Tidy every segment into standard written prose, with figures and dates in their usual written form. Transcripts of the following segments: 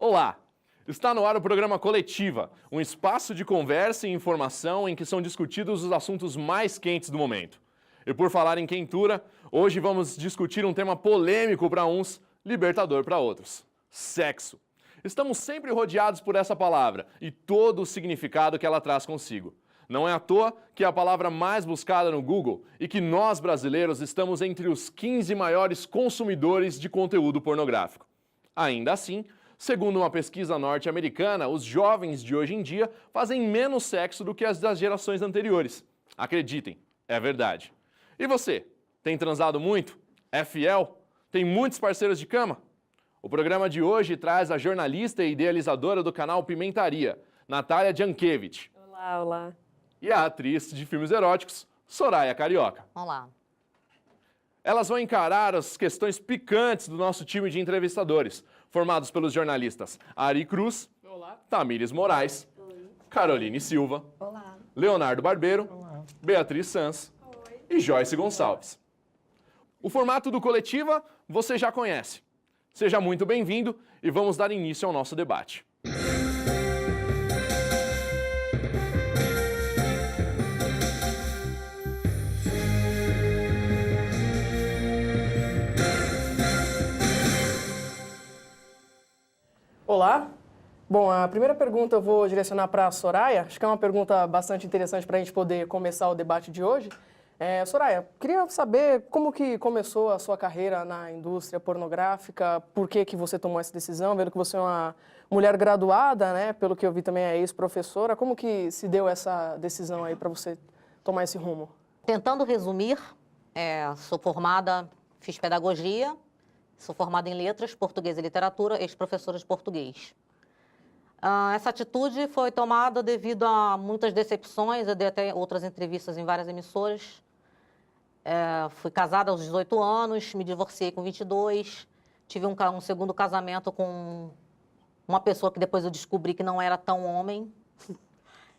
Olá! Está no ar o programa Coletiva, um espaço de conversa e informação em que são discutidos os assuntos mais quentes do momento. E por falar em quentura, hoje vamos discutir um tema polêmico para uns, libertador para outros: sexo. Estamos sempre rodeados por essa palavra e todo o significado que ela traz consigo. Não é à toa que é a palavra mais buscada no Google e que nós brasileiros estamos entre os 15 maiores consumidores de conteúdo pornográfico. Ainda assim, segundo uma pesquisa norte-americana, os jovens de hoje em dia fazem menos sexo do que as das gerações anteriores. Acreditem, é verdade. E você, tem transado muito? É fiel? Tem muitos parceiros de cama? O programa de hoje traz a jornalista e idealizadora do canal Pimentaria, Natália Jankiewicz. Olá, olá. E a atriz de filmes eróticos, Soraya Carioca. Olá. Elas vão encarar as questões picantes do nosso time de entrevistadores, formados pelos jornalistas Ari Cruz, olá, Tamires Moraes, oi, Caroline Silva, olá, Leonardo Barbeiro, olá, Beatriz Sanz, oi, e Joyce Gonçalves. O formato do Coletiva você já conhece. Seja muito bem-vindo e vamos dar início ao nosso debate. Olá. Bom, a primeira pergunta eu vou direcionar para a Soraya. Acho que é uma pergunta bastante interessante para a gente poder começar o debate de hoje. Soraya, queria saber como que começou a sua carreira na indústria pornográfica, por que você tomou essa decisão, vendo que você é uma mulher graduada, né? Pelo que eu vi também é ex-professora. Como que se deu essa decisão aí para você tomar esse rumo? Tentando resumir, sou formada, fiz pedagogia, sou formada em letras, português e literatura, ex-professora de português. Essa atitude foi tomada devido a muitas decepções, eu dei até outras entrevistas em várias emissoras. Fui casada aos 18 anos, me divorciei com 22, tive um segundo casamento com uma pessoa que depois eu descobri que não era tão homem,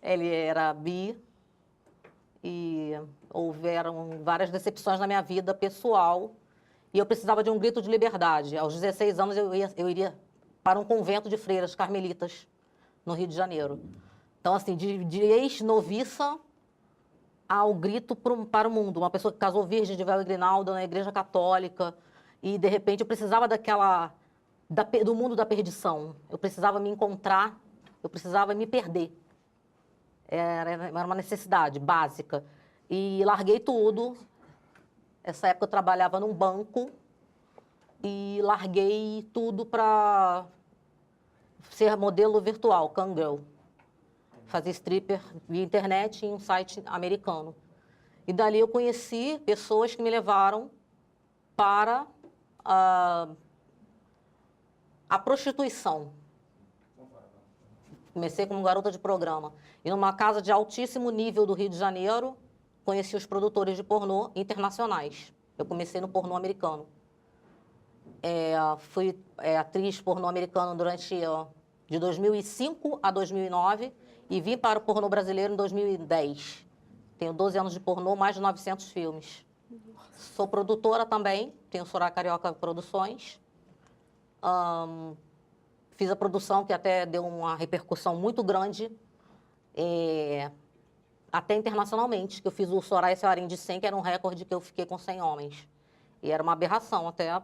ele era bi, e houveram várias decepções na minha vida pessoal, e eu precisava de um grito de liberdade. Aos 16 anos eu iria para um convento de freiras carmelitas, no Rio de Janeiro. Então, assim, de ex-noviça ao grito para o mundo. Uma pessoa que casou virgem de véu e grinalda na Igreja Católica, e, de repente, eu precisava do mundo da perdição. Eu precisava me encontrar, eu precisava me perder. Era uma necessidade básica. E larguei tudo. Essa época eu trabalhava num banco e larguei tudo para ser modelo virtual, Kangirl. Fazia stripper via internet em um site americano. E dali eu conheci pessoas que me levaram para a prostituição. Comecei como garota de programa. E numa casa de altíssimo nível do Rio de Janeiro, conheci os produtores de pornô internacionais. Eu comecei no pornô americano. Fui atriz pornô americano durante de 2005 a 2009 e vim para o pornô brasileiro em 2010. Tenho 12 anos de pornô, mais de 900 filmes. Sou produtora também, tenho Soraya Carioca Produções. Fiz a produção que até deu uma repercussão muito grande, até internacionalmente, que eu fiz o Soraya Senhorinha de 100, que era um recorde que eu fiquei com 100 homens. E era uma aberração até,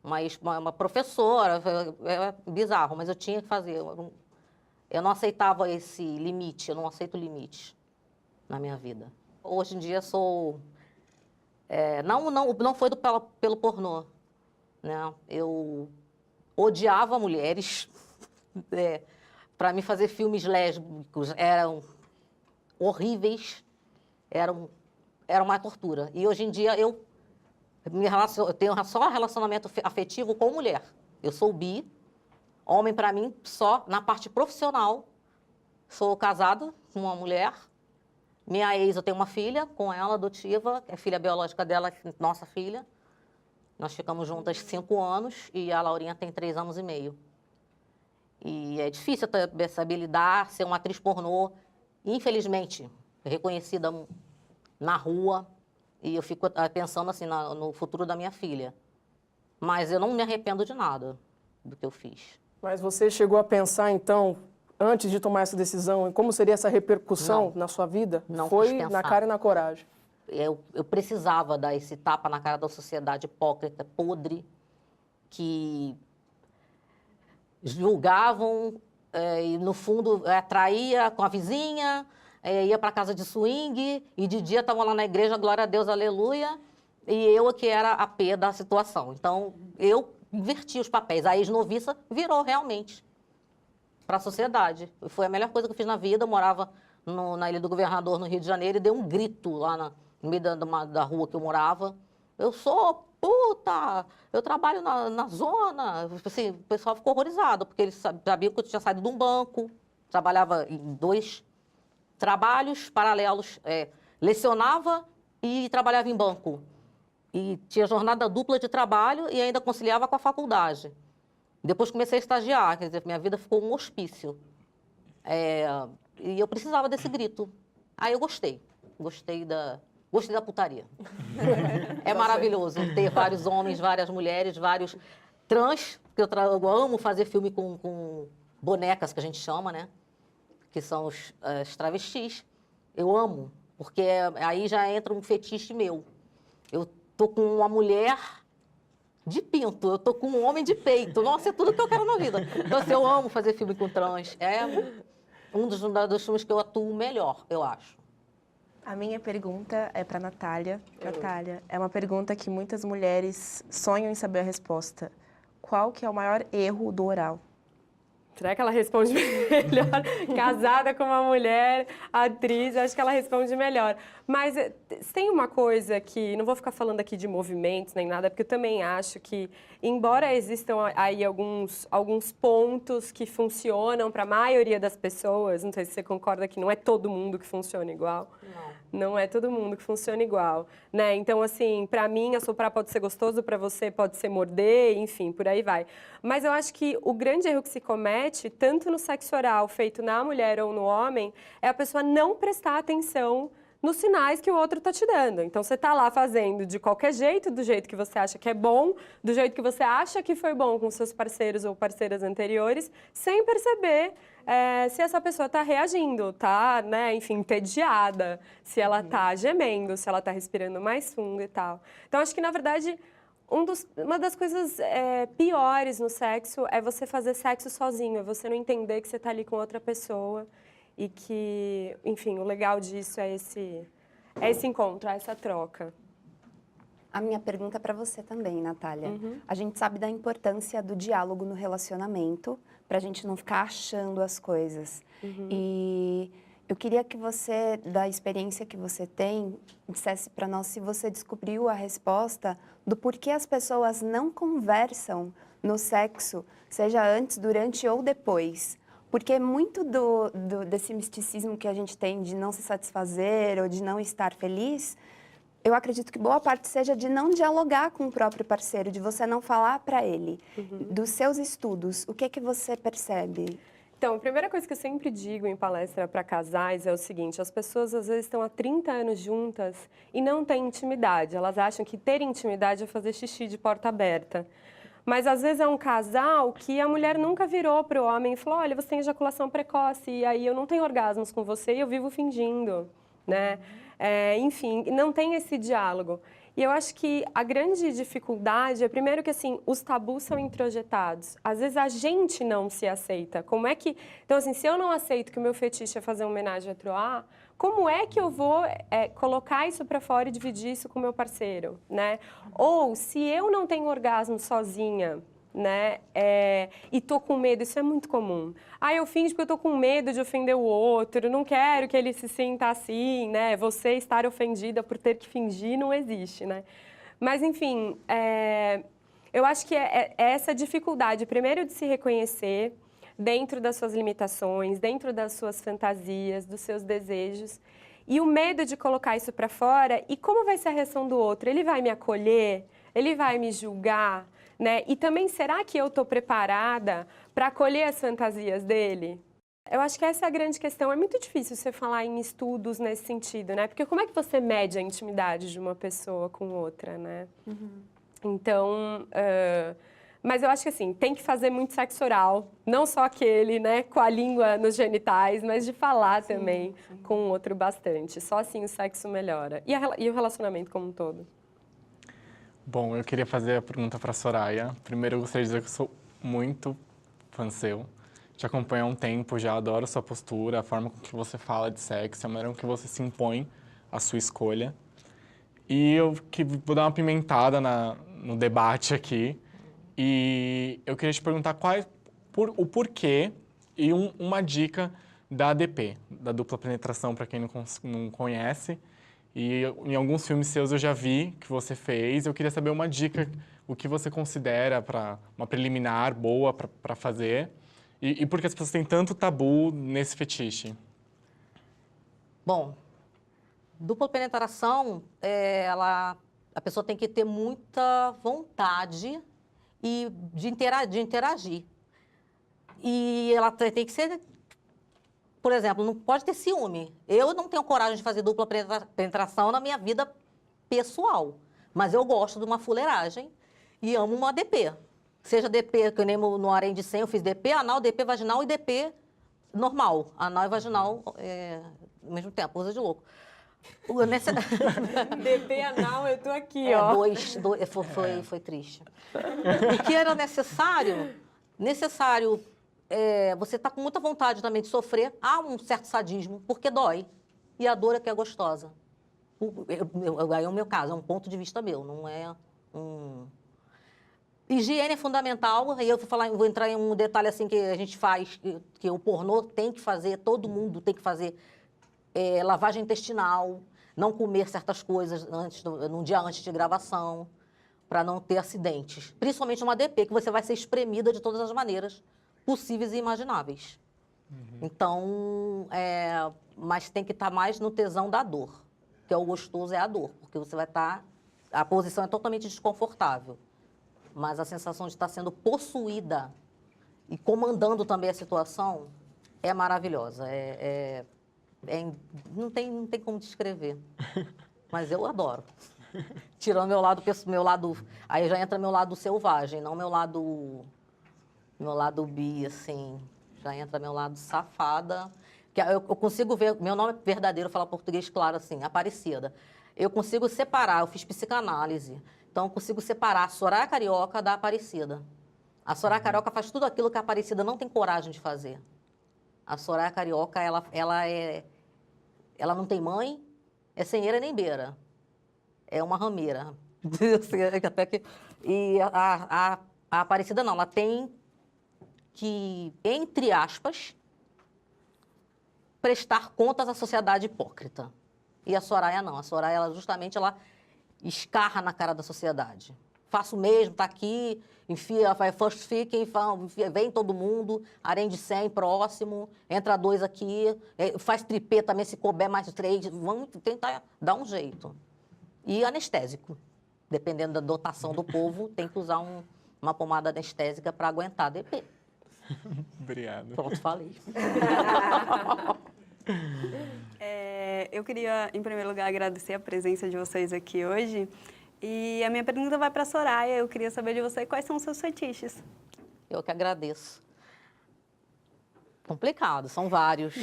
uma professora, é bizarro, mas eu tinha que fazer. Eu não aceitava esse limite, eu não aceito limite na minha vida. Hoje em dia sou... não foi pelo pornô, né? Eu odiava mulheres. Para mim fazer filmes lésbicos eram horríveis, era uma tortura. E hoje em dia eu tenho só relacionamento afetivo com mulher. Eu sou bi, homem para mim só na parte profissional. Sou casada com uma mulher. Minha ex, eu tenho uma filha com ela, adotiva, é filha biológica dela, nossa filha. Nós ficamos juntas 5 anos e a Laurinha tem 3 anos e meio. E é difícil saber lidar, ser uma atriz pornô, infelizmente, reconhecida na rua. E eu fico pensando assim no futuro da minha filha. Mas eu não me arrependo de nada do que eu fiz. Mas você chegou a pensar, então, antes de tomar essa decisão, em como seria essa repercussão na sua vida? Não Foi quis pensar. na cara e na coragem. Eu precisava dar esse tapa na cara da sociedade hipócrita, podre, que julgavam e, no fundo, traía com a vizinha, ia para casa de swing, e de dia estavam lá na igreja, glória a Deus, aleluia, e eu que era a P da situação. Então, eu inverti os papéis. A ex-noviça virou realmente para a sociedade. Foi a melhor coisa que eu fiz na vida. Eu morava na Ilha do Governador, no Rio de Janeiro, e dei um grito lá no meio da rua que eu morava. Eu sou puta, eu trabalho na zona. Assim, o pessoal ficou horrorizado, porque eles sabiam que eu tinha saído de um banco, trabalhava em 2 trabalhos paralelos, lecionava e trabalhava em banco. E tinha jornada dupla de trabalho e ainda conciliava com a faculdade. Depois comecei a estagiar, quer dizer, minha vida ficou um hospício. E eu precisava desse grito. Aí eu gostei da putaria. É maravilhoso ter vários homens, várias mulheres, vários trans, porque eu amo fazer filme com bonecas, que a gente chama, né? Que são as travestis. Eu amo, porque aí já entra um fetiche meu. Eu tô com uma mulher de pinto, eu tô com um homem de peito. Nossa, é tudo que eu quero na vida. Então, assim, eu amo fazer filme com trans. É um dos filmes que eu atuo melhor, eu acho. A minha pergunta é para Natália. Natália, é uma pergunta que muitas mulheres sonham em saber a resposta. Qual que é o maior erro do oral? Será que ela responde melhor? Casada com uma mulher, atriz, acho que ela responde melhor. Mas tem uma coisa que, não vou ficar falando aqui de movimentos nem nada, porque eu também acho que, embora existam aí alguns pontos que funcionam para a maioria das pessoas, não sei se você concorda que não é todo mundo que funciona igual. Não é todo mundo que funciona igual, né? Então, assim, para mim, assoprar pode ser gostoso, para você pode ser morder, enfim, por aí vai. Mas eu acho que o grande erro que se comete, tanto no sexo oral feito na mulher ou no homem, é a pessoa não prestar atenção nos sinais que o outro está te dando. Então, você está lá fazendo de qualquer jeito, do jeito que você acha que é bom, do jeito que você acha que foi bom com seus parceiros ou parceiras anteriores, sem perceber se essa pessoa está reagindo, tá, né, enfim, entediada, se ela está gemendo, se ela está respirando mais fundo e tal. Então, acho que, na verdade, uma das coisas piores no sexo é você fazer sexo sozinho, é você não entender que você está ali com outra pessoa e que, enfim, o legal disso é esse encontro, é essa troca. A minha pergunta é para você também, Natália. A gente sabe da importância do diálogo no relacionamento, para a gente não ficar achando as coisas. E eu queria que você, da experiência que você tem, dissesse para nós se você descobriu a resposta do porquê as pessoas não conversam no sexo, seja antes, durante ou depois. Porque muito desse misticismo que a gente tem de não se satisfazer ou de não estar feliz, eu acredito que boa parte seja de não dialogar com o próprio parceiro, de você não falar para ele. Dos seus estudos, o que você percebe? Então, a primeira coisa que eu sempre digo em palestra para casais é o seguinte: as pessoas às vezes estão há 30 anos juntas e não têm intimidade. Elas acham que ter intimidade é fazer xixi de porta aberta. Mas às vezes é um casal que a mulher nunca virou para o homem e falou: olha, você tem ejaculação precoce e aí eu não tenho orgasmos com você e eu vivo fingindo, né? Enfim, não tem esse diálogo. E eu acho que a grande dificuldade é, primeiro, que assim, os tabus são introjetados. Às vezes a gente não se aceita. Como é que... Então, assim, se eu não aceito que o meu fetiche é fazer uma homenagem a Troá, como é que eu vou colocar isso para fora e dividir isso com o meu parceiro, né? Ou, se eu não tenho orgasmo sozinha, né, e tô com medo, isso é muito comum. Eu finjo porque eu tô com medo de ofender o outro, não quero que ele se sinta assim, né? Você estar ofendida por ter que fingir não existe, né? Mas, enfim, eu acho que é essa dificuldade, primeiro, de se reconhecer dentro das suas limitações, dentro das suas fantasias, dos seus desejos, e o medo de colocar isso para fora. E como vai ser a reação do outro? Ele vai me acolher? Ele vai me julgar? Né? E também, será que eu estou preparada para acolher as fantasias dele? Eu acho que essa é a grande questão. É muito difícil você falar em estudos nesse sentido, né? Porque como é que você mede a intimidade de uma pessoa com outra, né? Então, Mas eu acho que assim, tem que fazer muito sexo oral, não só aquele, né, com a língua nos genitais, mas de falar também com o outro bastante. Só assim o sexo melhora. E o relacionamento como um todo? Bom, eu queria fazer a pergunta para a Soraya. Primeiro, eu gostaria de dizer que eu sou muito fã seu. Te acompanho há um tempo, já adoro sua postura, a forma com que você fala de sexo, a maneira com que você se impõe à sua escolha. E eu vou dar uma pimentada no debate aqui. E eu queria te perguntar o porquê e uma dica da ADP, da dupla penetração, para quem não conhece. E em alguns filmes seus eu já vi que você fez. Eu queria saber uma dica, o que você considera para uma preliminar boa para fazer. E por que as pessoas têm tanto tabu nesse fetiche? Bom, dupla penetração, a pessoa tem que ter muita vontade e de interagir. E ela tem que ser, por exemplo, não pode ter ciúme. Eu não tenho coragem de fazer dupla penetração na minha vida pessoal, mas eu gosto de uma fuleiragem e amo uma DP. Seja DP, que eu nem no Harém de 100 eu fiz DP anal, DP vaginal e DP normal. Anal e vaginal ao mesmo tempo, coisa de louco. DP anal, eu tô aqui, Foi triste. O que era necessário, você tá com muita vontade também de sofrer, há um certo sadismo, porque dói. E a dor é que é gostosa. Aí é o meu caso, é um ponto de vista meu, não é um... Higiene é fundamental, aí eu vou entrar em um detalhe assim que a gente faz, que o pornô tem que fazer, todo mundo tem que fazer, lavagem intestinal, não comer certas coisas num dia antes de gravação, para não ter acidentes. Principalmente uma DP, que você vai ser espremida de todas as maneiras possíveis e imagináveis. Então, mas tem que estar mais no tesão da dor, que é o gostoso é a dor, porque você vai estar... A posição é totalmente desconfortável, mas a sensação de estar sendo possuída e comandando também a situação é maravilhosa. Não tem como descrever, mas eu adoro. Tirando meu lado... Aí já entra meu lado selvagem, não meu lado bi, assim. Já entra meu lado safada. Que eu consigo ver... Meu nome é verdadeiro, falar português claro, assim, Aparecida. Eu consigo separar, eu fiz psicanálise. Então, eu consigo separar a Soraya Carioca da Aparecida. A Soraya Carioca faz tudo aquilo que a Aparecida não tem coragem de fazer. A Soraya Carioca, ela não tem mãe, é sem eira nem beira. É uma rameira. E a Aparecida não, ela tem que, entre aspas, prestar contas à sociedade hipócrita. E a Soraya não. A Soraya, ela escarra na cara da sociedade. Faço mesmo, tá aqui, enfia, faz first ficken, vem todo mundo, Harém de 100, próximo, entra 2 aqui, faz tripê também, se couber mais 3, vamos tentar dar um jeito. E anestésico. Dependendo da dotação do povo, tem que usar uma pomada anestésica para aguentar a DP. Obrigado. Pronto, falei. Eu queria, em primeiro lugar, agradecer a presença de vocês aqui hoje. E a minha pergunta vai para a Soraya. Eu queria saber de você quais são os seus fetiches. Eu que agradeço. Complicado, são vários.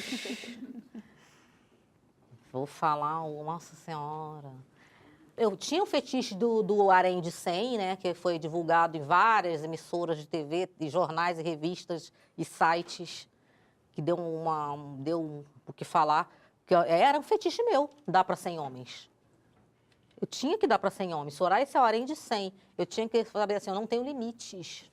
Vou falar, nossa senhora. Eu tinha o fetiche do Harém de 100, né, que foi divulgado em várias emissoras de TV, de jornais e revistas e sites, que deu o que falar. Que era um fetiche meu, dar para 100 homens. Eu tinha que dar para 100 homens. Soraya, esse é o Harém de 100. Eu tinha que saber assim, eu não tenho limites.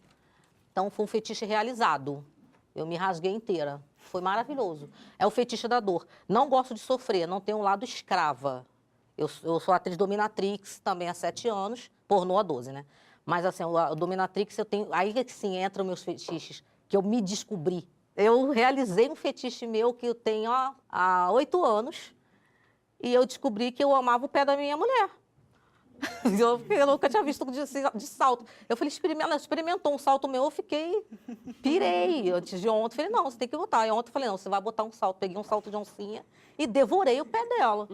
Então, foi um fetiche realizado. Eu me rasguei inteira. Foi maravilhoso. É o fetiche da dor. Não gosto de sofrer, não tenho um lado escrava. Eu sou atriz dominatrix também há 7 anos, pornô há 12, né? Mas, assim, o dominatrix, eu tenho... Aí que sim entram meus fetiches, que eu me descobri. Eu realizei um fetiche meu que eu tenho há 8 anos e eu descobri que eu amava o pé da minha mulher. Eu nunca tinha visto de salto. Eu falei, ela experimentou um salto meu, eu pirei. Antes de ontem, falei, não, você tem que botar. E ontem eu falei, não, você vai botar um salto. Peguei um salto de oncinha e devorei o pé dela.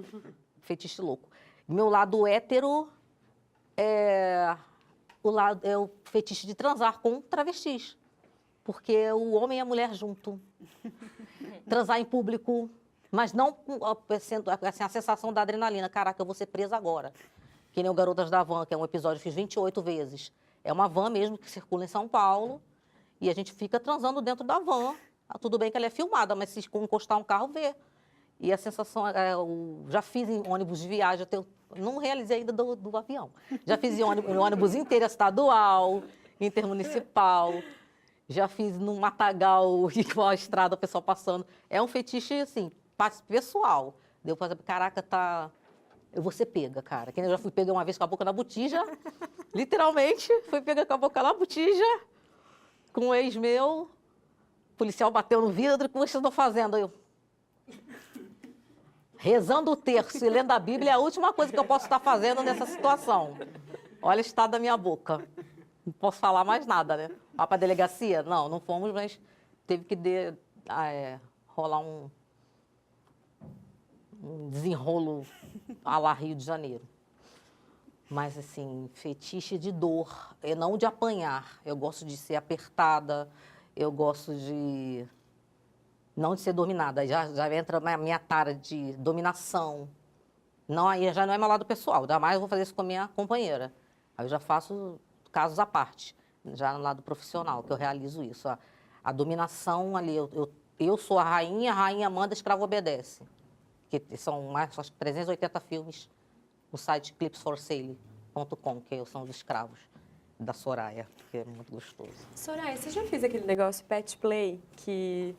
Fetiche louco. Meu lado hétero é o fetiche de transar com travestis. Porque o homem e a mulher junto. Transar em público, mas não com assim, a sensação da adrenalina. Caraca, eu vou ser presa agora. Que nem o Garotas da Van, que é um episódio que eu fiz 28 vezes. É uma van mesmo que circula em São Paulo e a gente fica transando dentro da van. Tudo bem que ela é filmada, mas se encostar um carro, vê. E a sensação, já fiz em ônibus de viagem, não realizei ainda do avião. Já fiz em ônibus interestadual, intermunicipal, já fiz num matagal, igual a estrada, o pessoal passando. É um fetiche, assim, pessoal. Deu pra fazer, caraca, eu vou ser pega, cara. Que eu já fui pega uma vez com a boca na botija, literalmente, fui pega com a boca na botija, com um ex meu, o policial bateu no vidro, o que vocês estão fazendo? Eu, rezando o terço e lendo a Bíblia é a última coisa que eu posso estar fazendo nessa situação. Olha o estado da minha boca. Não posso falar mais nada, né? Vai para a delegacia? Não fomos, mas teve que rolar um desenrolo à la Rio de Janeiro. Mas, assim, fetiche de dor, não de apanhar. Eu gosto de ser apertada, eu gosto de... Não de ser dominada, já entra a minha tara de dominação. Não, aí já não é meu lado pessoal, jamais eu vou fazer isso com a minha companheira. Aí eu já faço casos à parte, já no lado profissional, que eu realizo isso. A dominação ali, eu sou a rainha manda, escravo obedece. Que são mais, acho que 380 filmes no site clipsforsale.com, que são os escravos da Soraya, que é muito gostoso. Soraya, você já fez aquele negócio pet play, que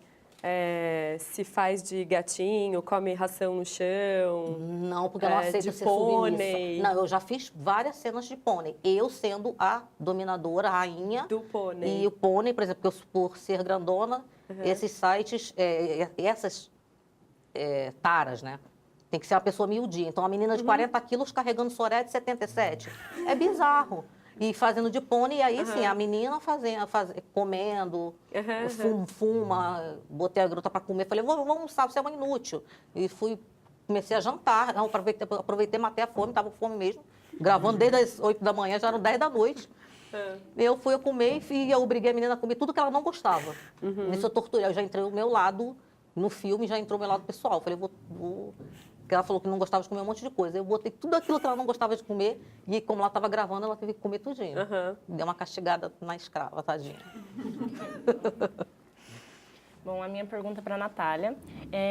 se faz de gatinho, come ração no chão? Não, porque eu não aceito de ser pônei. submissa. Não, eu já fiz várias cenas de pônei. Eu sendo a dominadora, a rainha. Do pônei. E o pônei, por exemplo, por ser grandona, esses sites, essas taras, né? Tem que ser uma pessoa miudinha. Então, a menina de 40 quilos carregando Soraya de 77. É bizarro. E fazendo de pônei, e aí sim, a menina comendo, fuma, botei a garota para comer, falei, vamos almoçar, você é uma inútil. E comecei a jantar, não, aproveitei, matei a fome, estava com fome mesmo, gravando desde as 8 da manhã, já eram 10 da noite. Eu fui a comer e eu obriguei a menina a comer tudo que ela não gostava. Nisso eu torturei, eu já entrei o meu lado, no filme já entrou o meu lado pessoal. Falei, porque ela falou que não gostava de comer um monte de coisa. Eu botei tudo aquilo que ela não gostava de comer e, como ela estava gravando, ela teve que comer tudinho. Deu uma castigada na escrava, tadinha. Bom, a minha pergunta para a Natália,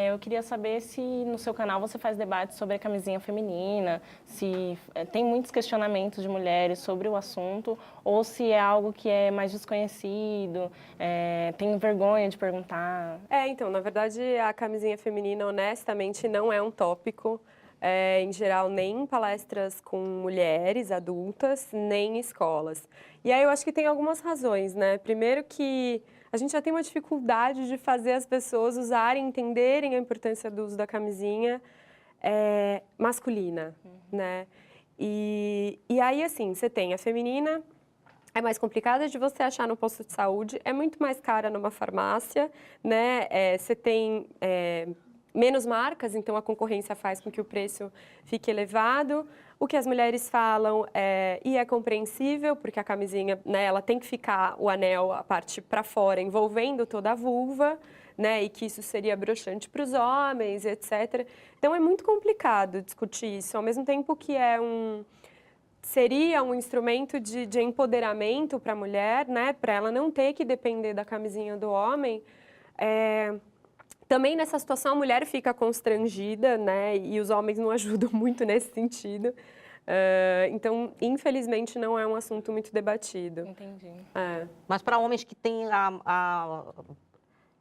eu queria saber se no seu canal você faz debates sobre a camisinha feminina, se tem muitos questionamentos de mulheres sobre o assunto, ou se é algo que é mais desconhecido, tem vergonha de perguntar. Então, na verdade, a camisinha feminina, honestamente, não é um tópico, em geral, nem em palestras com mulheres adultas, nem em escolas. E aí eu acho que tem algumas razões, né? Primeiro que a gente já tem uma dificuldade de fazer as pessoas usarem, entenderem a importância do uso da camisinha masculina, né? E aí, assim, você tem a feminina, é mais complicada de você achar no posto de saúde, é muito mais cara numa farmácia, né? Você tem menos marcas, então a concorrência faz com que o preço fique elevado. O que as mulheres falam e é compreensível, porque a camisinha, né, ela tem que ficar o anel, a parte para fora, envolvendo toda a vulva, né, e que isso seria broxante para os homens, etc. Então é muito complicado discutir isso, ao mesmo tempo que seria um instrumento de empoderamento para a mulher, né, para ela não ter que depender da camisinha do homem. Também nessa situação a mulher fica constrangida, né, e os homens não ajudam muito nesse sentido. Então, infelizmente, não é um assunto muito debatido. Entendi. Mas para homens que têm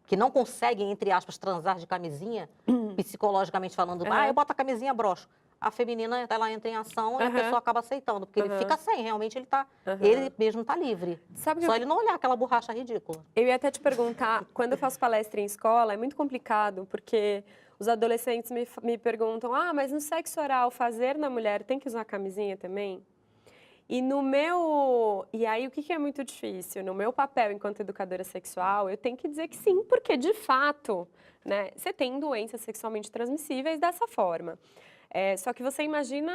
que não conseguem, entre aspas, transar de camisinha, psicologicamente falando, eu boto a camisinha, broxo. A feminina, ela entra em ação e a pessoa acaba aceitando, porque ele fica sem, realmente ele mesmo está livre. Só ele não olhar aquela borracha ridícula. Eu ia até te perguntar, quando eu faço palestra em escola, é muito complicado, porque os adolescentes me perguntam, mas no sexo oral, fazer na mulher tem que usar camisinha também? E aí, o que é muito difícil? No meu papel enquanto educadora sexual, eu tenho que dizer que sim, porque, de fato, né, você tem doenças sexualmente transmissíveis dessa forma. Só que você imagina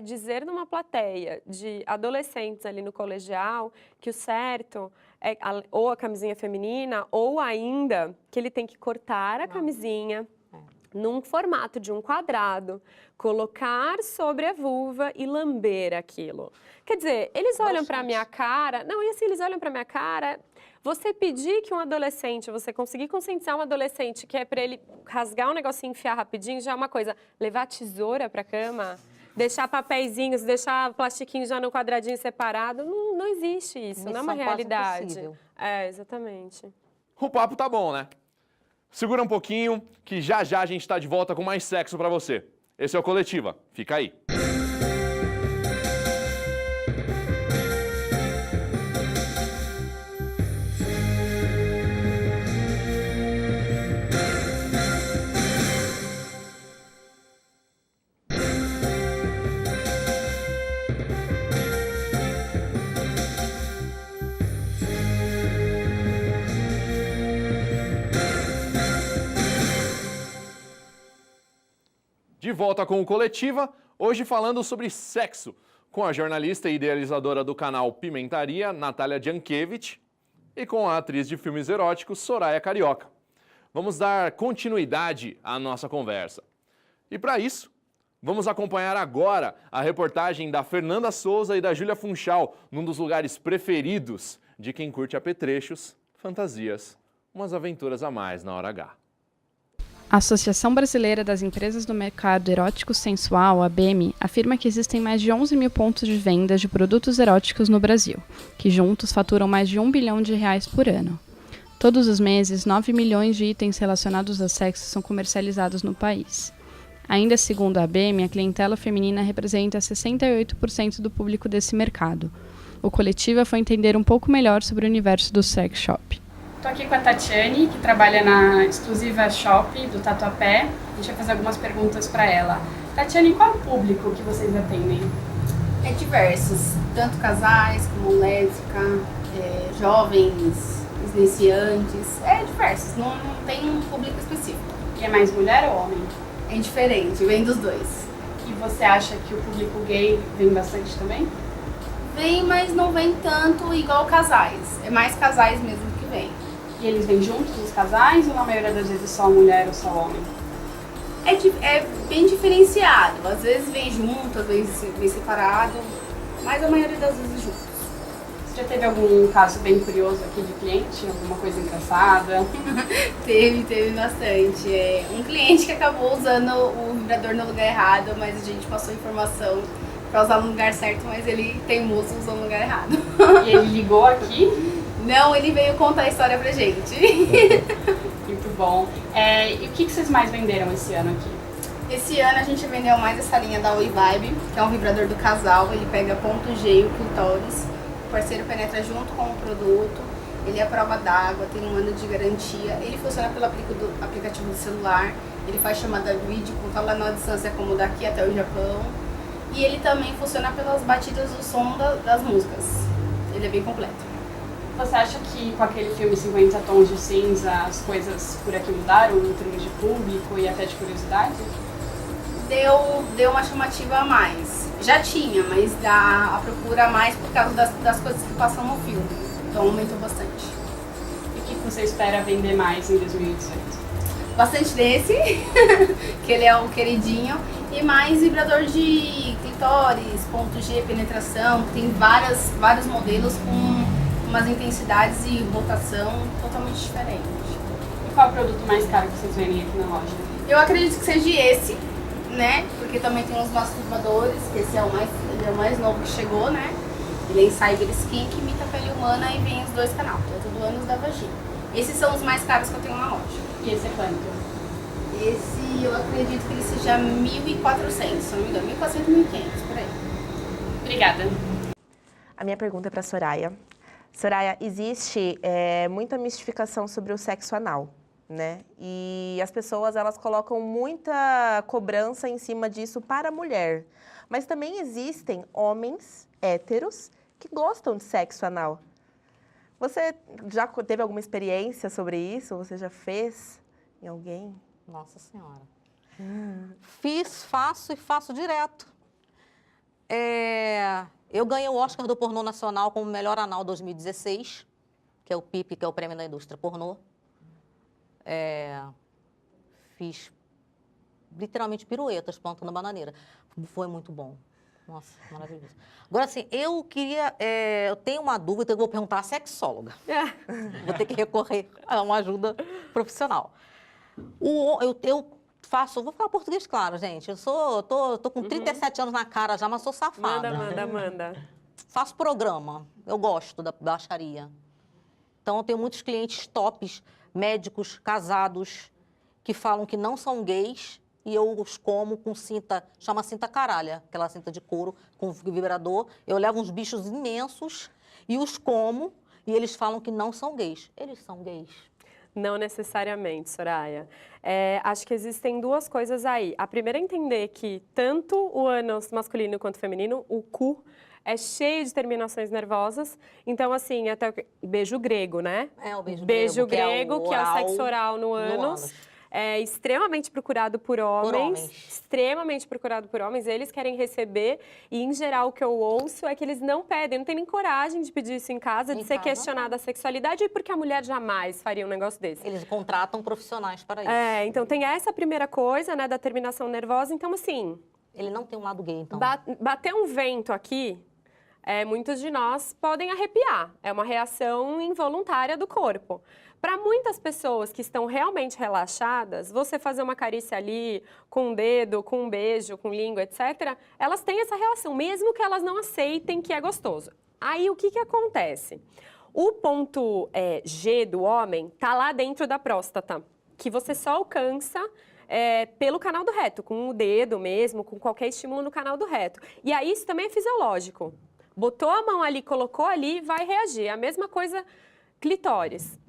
dizer numa plateia de adolescentes ali no colegial que o certo é ou a camisinha feminina ou ainda que ele tem que cortar a camisinha num formato de um quadrado, colocar sobre a vulva e lamber aquilo. Quer dizer, eles olham para a minha cara... Não, e assim, eles olham para a minha cara... Você pedir que um adolescente, você conseguir conscientizar um adolescente que é para ele rasgar um negocinho e enfiar rapidinho, já é uma coisa. Levar a tesoura para a cama, deixar papeizinhos, deixar plastiquinho já no quadradinho separado, não existe isso, não é uma realidade. Exatamente. O papo tá bom, né? Segura um pouquinho, que já a gente tá de volta com mais sexo pra você. Esse é o Coletiva. Fica aí. De volta com o Coletiva, hoje falando sobre sexo, com a jornalista e idealizadora do canal Pimentaria, Natália Jankiewicz, e com a atriz de filmes eróticos, Soraya Carioca. Vamos dar continuidade à nossa conversa. E para isso, vamos acompanhar agora a reportagem da Fernanda Souza e da Júlia Funchal, num dos lugares preferidos de quem curte apetrechos, fantasias, umas aventuras a mais na hora H. A Associação Brasileira das Empresas do Mercado Erótico Sensual, a ABEME, afirma que existem mais de 11 mil pontos de venda de produtos eróticos no Brasil, que juntos faturam mais de R$1 bilhão por ano. Todos os meses, 9 milhões de itens relacionados a sexo são comercializados no país. Ainda segundo a ABEME, a clientela feminina representa 68% do público desse mercado. O Coletiva foi entender um pouco melhor sobre o universo do sex shop. Estou aqui com a Tatiane, que trabalha na exclusiva shop do Tatuapé. A gente vai fazer algumas perguntas para ela. Tatiane, qual é o público que vocês atendem? É diversos, tanto casais como lésbica, jovens, iniciantes, diversos, não tem um público específico. E é mais mulher ou homem? É diferente, vem dos dois. E você acha que o público gay vem bastante também? Vem, mas não vem tanto igual casais, é mais casais mesmo que vem. E eles vêm juntos, os casais, ou na maioria das vezes só mulher ou só homem? É bem diferenciado. Às vezes vem junto, às vezes vem separado, mas a maioria das vezes juntos. Você já teve algum caso bem curioso aqui de cliente? Alguma coisa engraçada? Teve bastante. Um cliente que acabou usando o vibrador no lugar errado, mas a gente passou informação para usar no lugar certo, mas ele teimoso usou no lugar errado. E ele ligou aqui? Não, ele veio contar a história pra gente. Muito bom. E o que vocês mais venderam esse ano aqui? Esse ano a gente vendeu mais essa linha da Oi Vibe, que é um vibrador do casal. Ele pega ponto G e o clitóris. O parceiro penetra junto com o produto. Ele é prova d'água, tem 1 ano de garantia. Ele funciona pelo aplicativo do celular. Ele faz chamada vídeo, controla a distância como daqui até o Japão. E ele também funciona pelas batidas do som das músicas. Ele é bem completo. Você acha que com aquele filme 50 Tons de Cinza as coisas por aqui mudaram em termos de público e até de curiosidade? Deu uma chamativa a mais. Já tinha, mas a procura a mais por causa das coisas que passam no filme. Então aumentou bastante. E o que você espera vender mais em 2018? Bastante desse, que ele é o queridinho. E mais vibrador de clitóris, ponto G, penetração. Tem vários modelos com umas intensidades e rotação totalmente diferentes. E qual é o produto mais caro que vocês vendem aqui na loja? Eu acredito que seja esse, né? Porque também tem os masturbadores, que esse é o mais novo que chegou, né? Ele é em Cyber Skin, que imita a pele humana, e vem os 2 canal, tanto do ânus da vagina. Esses são os mais caros que eu tenho na loja. E esse é quanto? Esse eu acredito que ele seja 1.400, se não me engano, 1.400, 1.500, por aí. Obrigada. A minha pergunta é para a Soraya. Soraya, existe muita mistificação sobre o sexo anal, né? E as pessoas, elas colocam muita cobrança em cima disso para a mulher. Mas também existem homens héteros que gostam de sexo anal. Você já teve alguma experiência sobre isso? Você já fez em alguém? Nossa Senhora. Faço e faço direto. Eu ganhei o Oscar do Pornô Nacional como melhor anal 2016, que é o PIP, que é o Prêmio da Indústria Pornô. Fiz literalmente piruetas plantando bananeira. Foi muito bom. Nossa, maravilhoso. Agora, assim, eu tenho uma dúvida que eu vou perguntar à sexóloga. Vou ter que recorrer a uma ajuda profissional. Vou falar português claro, gente. Tô com 37 anos na cara já, mas sou safada. Manda. Faço programa. Eu gosto da baixaria. Então, eu tenho muitos clientes tops, médicos, casados, que falam que não são gays e eu os como com cinta, chama cinta caralha, aquela cinta de couro com vibrador. Eu levo uns bichos imensos e os como e eles falam que não são gays. Eles são gays? Não necessariamente, Soraya. Acho que existem duas coisas aí. A primeira é entender que tanto o ânus masculino quanto feminino, o cu, é cheio de terminações nervosas. Então, assim, até beijo grego, né? O beijo grego, que é o oral sexo oral no ânus. É extremamente procurado por homens. Extremamente procurado por homens. Eles querem receber e, em geral, o que eu ouço é que eles não pedem, não tem nem coragem de pedir isso em casa, de ser questionada a sexualidade, porque a mulher jamais faria um negócio desse. Eles contratam profissionais para isso. Então tem essa primeira coisa, né, da terminação nervosa. Então, assim... Ele não tem um lado gay, então. Bater um vento aqui, muitos de nós podem arrepiar. É uma reação involuntária do corpo. Para muitas pessoas que estão realmente relaxadas, você fazer uma carícia ali, com um dedo, com um beijo, com língua, etc., elas têm essa reação, mesmo que elas não aceitem que é gostoso. Aí, o que acontece? O ponto G do homem está lá dentro da próstata, que você só alcança pelo canal do reto, com o dedo mesmo, com qualquer estímulo no canal do reto. E aí, isso também é fisiológico. Botou a mão ali, colocou ali, vai reagir. É a mesma coisa clitóris.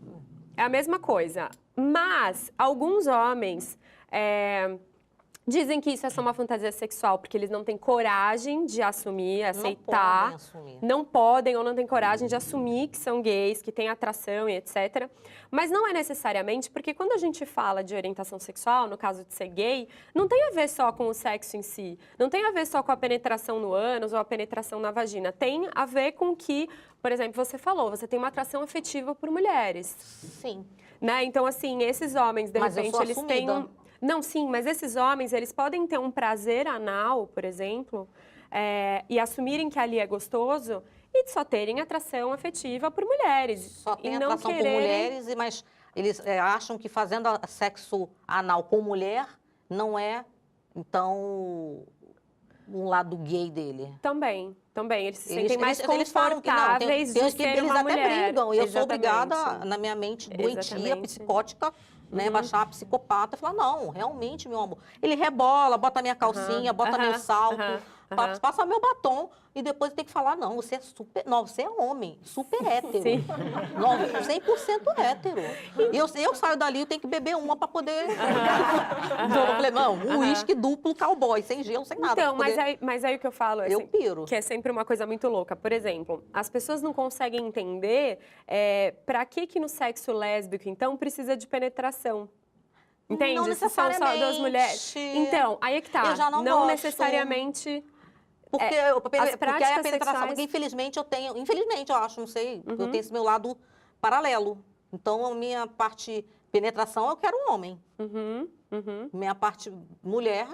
É a mesma coisa, mas alguns homens dizem que isso é só uma fantasia sexual porque eles não têm coragem de assumir, aceitar. Não podem ou não têm coragem de assumir que são gays, que têm atração e etc. Mas não é necessariamente, porque quando a gente fala de orientação sexual, no caso de ser gay, não tem a ver só com o sexo em si, não tem a ver só com a penetração no ânus ou a penetração na vagina, tem a ver com que, por exemplo, você falou, você tem uma atração afetiva por mulheres. Sim. Né? Então, assim, esses homens, de repente, eles têm um... Não, sim, mas esses homens, eles podem ter um prazer anal, por exemplo, e assumirem que ali é gostoso e só terem atração afetiva por mulheres. Só tem atração por mulheres, mas eles acham que fazendo sexo anal com mulher não é, então, um lado gay dele. Também. Eles se sentem mais confortáveis de ser uma mulher. Eles até brigam, e eu sou obrigada, na minha mente doentia, psicótica, né, baixar a psicopata e falar, não, realmente, meu amor. Ele rebola, bota minha calcinha, bota meu salto, passa meu batom e depois tem que falar, não, você é super... Não, você é homem, super hétero. Sim. 100% hétero. E eu saio dali, eu tenho que beber uma para poder... Então, eu falei, não, uísque duplo cowboy, sem gelo, sem nada. Então, mas aí o que eu falo é eu piro. Que é sempre uma coisa muito louca. Por exemplo, as pessoas não conseguem entender para que no sexo lésbico, então, precisa de penetração. Entende? Não necessariamente. Se são só duas mulheres. Então, aí é que tá. Eu já não gosto. Necessariamente... Porque as práticas a penetração, sexuais... porque infelizmente eu acho, não sei, eu tenho esse meu lado paralelo. Então, a minha parte penetração, eu quero um homem. Minha parte mulher,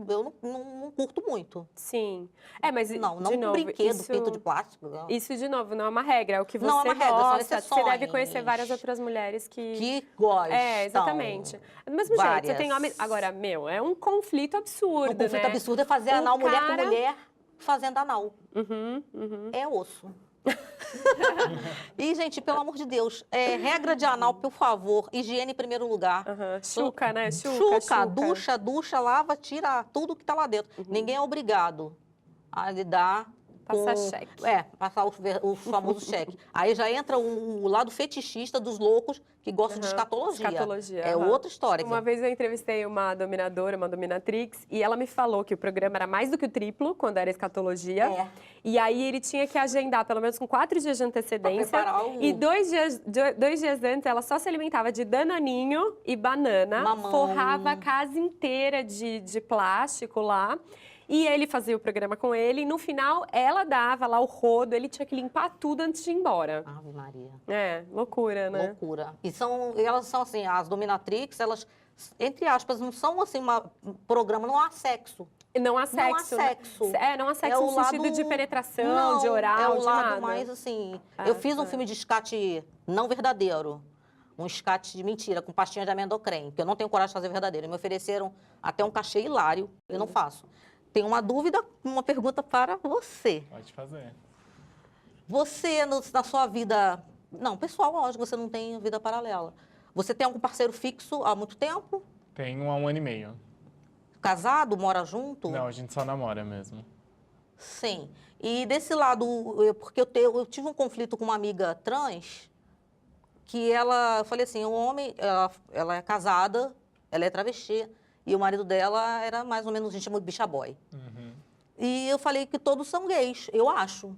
eu não curto muito. Sim. Mas não de novo, brinquedo feito de plástico. Não. Isso, de novo, não é uma regra. É o que você não é uma regra, gosta. Você deve conhecer várias outras mulheres que gostam. Exatamente. Do mesmo jeito, você tem homem... Agora, é um conflito absurdo, Um conflito absurdo é fazer anal mulher com mulher fazendo anal. É osso. E, gente, pelo amor de Deus, regra de anal, por favor, higiene em primeiro lugar. Chuca, né? Chuca. Ducha, lava, tira tudo que tá lá dentro. Ninguém é obrigado a lhe dar Passar cheque. Passar o famoso cheque. Aí já entra o lado fetichista dos loucos que gostam de escatologia. É outra história. Uma vez eu entrevistei uma dominadora, uma dominatrix, e ela me falou que o programa era mais do que o triplo, quando era escatologia. E aí ele tinha que agendar, pelo menos com 4 dias de antecedência. E 2 dias antes, ela só se alimentava de dananinho e banana. Mamão. Forrava a casa inteira de plástico lá. E ele fazia o programa com ele, e no final ela dava lá o rodo, ele tinha que limpar tudo antes de ir embora. Ave Maria. Loucura, né? Loucura. E elas são assim, as dominatrix, elas, entre aspas, não são assim, um programa, não há sexo. Não há sexo. Não há sexo. Não há sexo no sentido de penetração, de oral, é o de lado nada. mais assim... eu fiz um filme de escate não verdadeiro. Um escate de mentira, com pastinha de amendocrem, que eu não tenho coragem de fazer verdadeiro. Me ofereceram até um cachê hilário, eu não faço. Tenho uma dúvida, uma pergunta para você. Pode fazer. Você, na sua vida... Não, pessoal, lógico, você não tem vida paralela. Você tem algum parceiro fixo há muito tempo? Tenho há 1 ano e meio. Casado, mora junto? Não, a gente só namora mesmo. Sim. E desse lado, porque eu tive um conflito com uma amiga trans, que eu falei assim, o homem, ela é casada, ela é travesti, e o marido dela era mais ou menos, a gente chama de bicha boy. E eu falei que todos são gays, eu acho.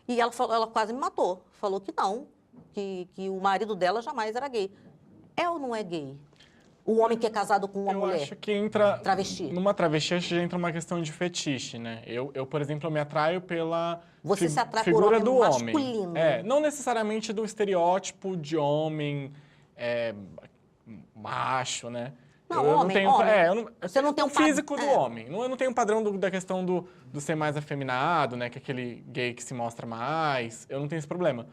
E ela quase me matou. Falou que não, que o marido dela jamais era gay. É ou não é gay? O homem que é casado com uma mulher? Eu acho que entra... Travesti. Numa travesti, acho que já entra uma questão de fetiche, né? Eu, por exemplo, me atraio pela Você se atrai por figura homem do masculino. homem. Não necessariamente do estereótipo de homem macho, né? Não, eu homem, não tenho, homem. Você não tem o um físico do homem. Eu não tenho um padrão da questão do ser mais afeminado, né? Que é aquele gay que se mostra mais. Eu não tenho esse problema.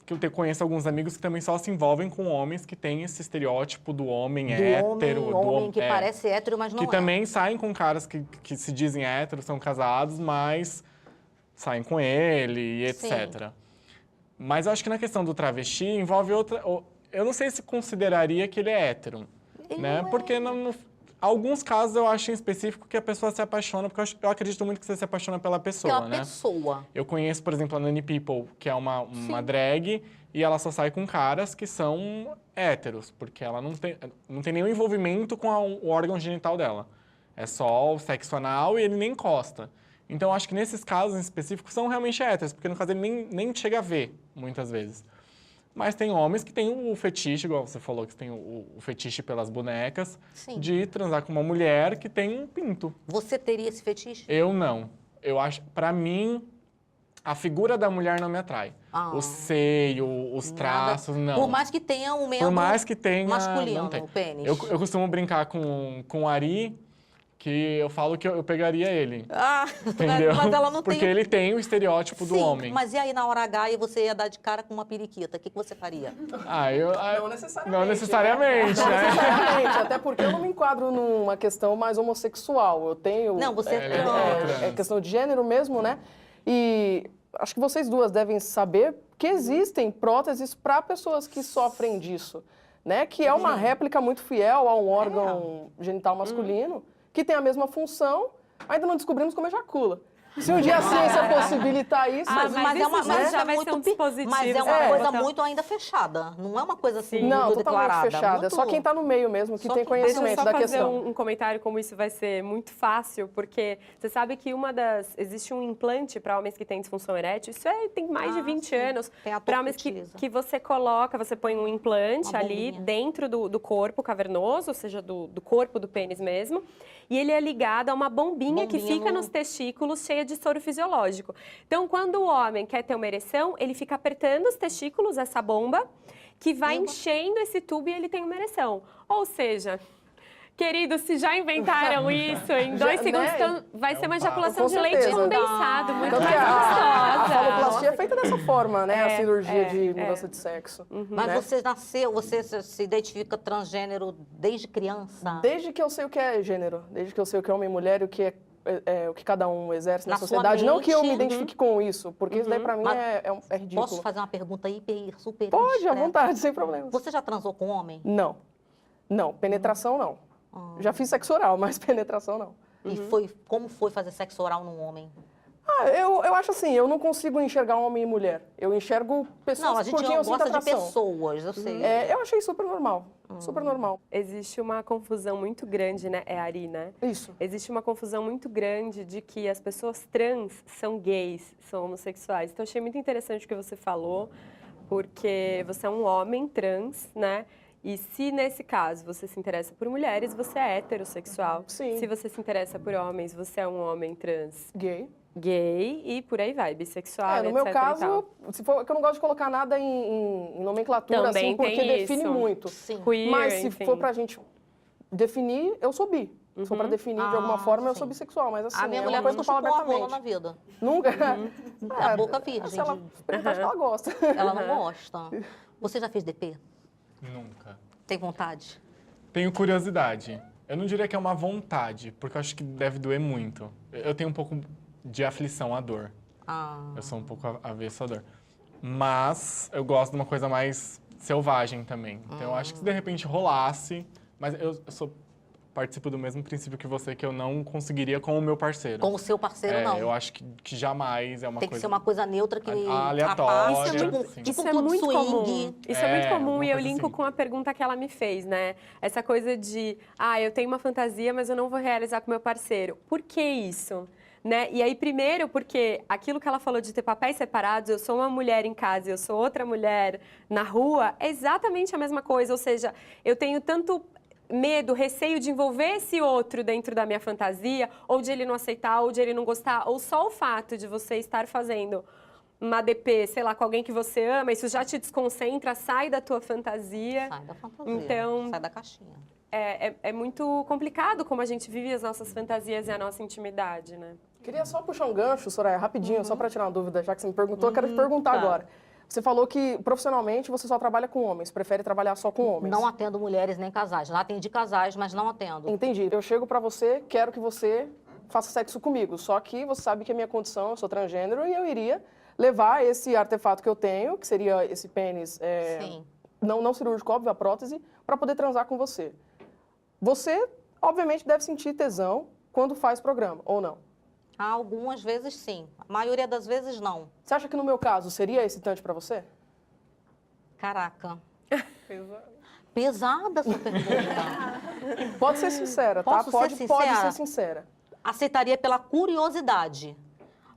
Que eu conheço alguns amigos que também só se envolvem com homens que têm esse estereótipo do homem hétero. Do homem que parece hétero, mas não que é. Que também saem com caras que se dizem héteros, são casados, mas saem com ele e etc. Sim. Mas eu acho que na questão do travesti envolve outra... Eu não sei se consideraria que ele é hétero, né? Porque alguns casos eu acho em específico que a pessoa se apaixona, porque eu acredito muito que você se apaixona pela pessoa, Pela né? pessoa. Eu conheço, por exemplo, a Nani People, que é uma drag, e ela só sai com caras que são héteros, porque ela não tem nenhum envolvimento com o órgão genital dela. É só o sexo anal e ele nem encosta. Então, eu acho que nesses casos em específico são realmente héteros, porque no caso ele nem chega a ver, muitas vezes. Mas tem homens que têm o fetiche, igual você falou, que tem o fetiche pelas bonecas, de transar com uma mulher que tem um pinto. Você teria esse fetiche? Eu não. Eu acho, pra mim, a figura da mulher não me atrai. O seio, os traços, não. Por mais que tenha um membro masculino, não tem. o pênis. Eu costumo brincar com o Ari, que eu falo que eu pegaria ele. Entendeu? Mas ela não tem... Porque ele tem o estereótipo do homem. Mas e aí na hora H e você ia dar de cara com uma periquita? O que você faria? Não necessariamente. Não necessariamente, né? né? Não necessariamente, até porque eu não me enquadro numa questão mais homossexual. Eu tenho... Não, você... É questão de gênero mesmo, né? E acho que vocês duas devem saber que existem próteses para pessoas que sofrem disso, né? Que é uma réplica muito fiel a um órgão genital masculino, que tem a mesma função, ainda não descobrimos como ejacula. Se um dia a ciência possibilitar isso... Mas é uma coisa muito ainda fechada. Não é uma coisa assim muito declarada. Fechada. É só quem está no meio mesmo que tem conhecimento da questão. Só fazer um comentário como isso vai ser muito fácil, porque você sabe que existe um implante para homens que têm disfunção erétil, isso tem mais de 20 anos. Para homens que você põe um implante ali dentro do corpo cavernoso, ou seja, do corpo do pênis mesmo, e ele é ligado a uma bombinha que fica nos testículos cheia de soro fisiológico. Então, quando o homem quer ter uma ereção, ele fica apertando os testículos, essa bomba, que vai enchendo esse tubo e ele tem uma ereção. Ou seja... Queridos, se já inventaram isso em 2 segundos, então vai ser uma ejaculação de leite condensado, muito mais gostosa. A faloplastia é feita dessa forma, né? A cirurgia de mudança de sexo. Mas você se identifica transgênero desde criança? Desde que eu sei o que é gênero, desde que eu sei o que é homem e mulher e o que o que cada um exerce na sociedade. Não que eu me identifique com isso, porque isso daí pra mim é ridículo. Posso fazer uma pergunta super Pode, à vontade, sem problema. Você já transou com homem? Não. Não, penetração não. Já fiz sexo oral, mas penetração não. E como foi fazer sexo oral num homem? Eu acho assim, eu não consigo enxergar homem e mulher. Eu enxergo pessoas Não, a gente por quem eu sinto gosta de atração. pessoas, eu sei. Eu achei super normal. Super normal. Existe uma confusão muito grande, né? É Ari, né? Isso. Existe uma confusão muito grande de que as pessoas trans são gays, são homossexuais. Então, achei muito interessante o que você falou, porque você é um homem trans, né? E se, nesse caso, você se interessa por mulheres, você é heterossexual. Sim. Se você se interessa por homens, você é um homem trans Gay. gay e por aí vai, bissexual, No etc. meu e caso, tal. se for, que eu não gosto de colocar nada em nomenclatura, Também assim, porque tem define isso. muito. Sim. Queer, Mas se enfim. for pra gente definir, eu sou bi. Se for pra definir de alguma forma, eu sim. sou bissexual. Mas assim, A minha é mulher uma coisa que eu nunca falo chupou uma rola abertamente. na vida. Nunca? A boca virgem. Se ela de- perguntar, acho que ela gosta. Ela não gosta. Você já fez DP? Nunca. Tem vontade? Tenho curiosidade. Eu não diria que é uma vontade, porque eu acho que deve doer muito. Eu tenho um pouco de aflição à dor. Ah. Eu sou um pouco avesso à dor. Mas eu gosto de uma coisa mais selvagem também. Então eu acho que se de repente rolasse... Mas eu participo do mesmo princípio que você, que eu não conseguiria com o meu parceiro. Com o seu parceiro, não. Eu acho que jamais é uma Tem que coisa... ser uma coisa neutra que aleatória, Isso é tipo, sim. tipo Isso um é clube muito swing. comum. Isso é muito comum uma e eu coisa linko assim. com a pergunta que ela me fez, né? Essa coisa de, eu tenho uma fantasia, mas eu não vou realizar com meu parceiro. Por que isso? Né? E aí, primeiro, porque aquilo que ela falou de ter papéis separados, eu sou uma mulher em casa e eu sou outra mulher na rua, é exatamente a mesma coisa. Ou seja, eu tenho tanto medo, receio de envolver esse outro dentro da minha fantasia, ou de ele não aceitar, ou de ele não gostar, ou só o fato de você estar fazendo uma DP, sei lá, com alguém que você ama, isso já te desconcentra, sai da tua fantasia. Sai da fantasia, Então, sai da caixinha. é muito complicado como a gente vive as nossas fantasias e a nossa intimidade, né? Queria só puxar um gancho, Soraya, rapidinho, só para tirar uma dúvida, já que você me perguntou, eu quero te perguntar tá. agora. Você falou que profissionalmente você só trabalha com homens, prefere trabalhar só com homens. Não atendo mulheres nem casais. Já atendi casais, mas não atendo. Entendi. Eu chego pra você, quero que você faça sexo comigo. Só que você sabe que a minha condição, eu sou transgênero e eu iria levar esse artefato que eu tenho, que seria esse pênis, Sim. não cirúrgico, óbvio, a prótese, para poder transar com você. Você, obviamente, deve sentir tesão quando faz programa, ou não? Algumas vezes sim. A maioria das vezes não. Você acha que no meu caso seria excitante pra você? Caraca. Pesada essa pergunta. Pode ser sincera, tá? Posso ser Pode sincera? ser sincera. Aceitaria pela curiosidade.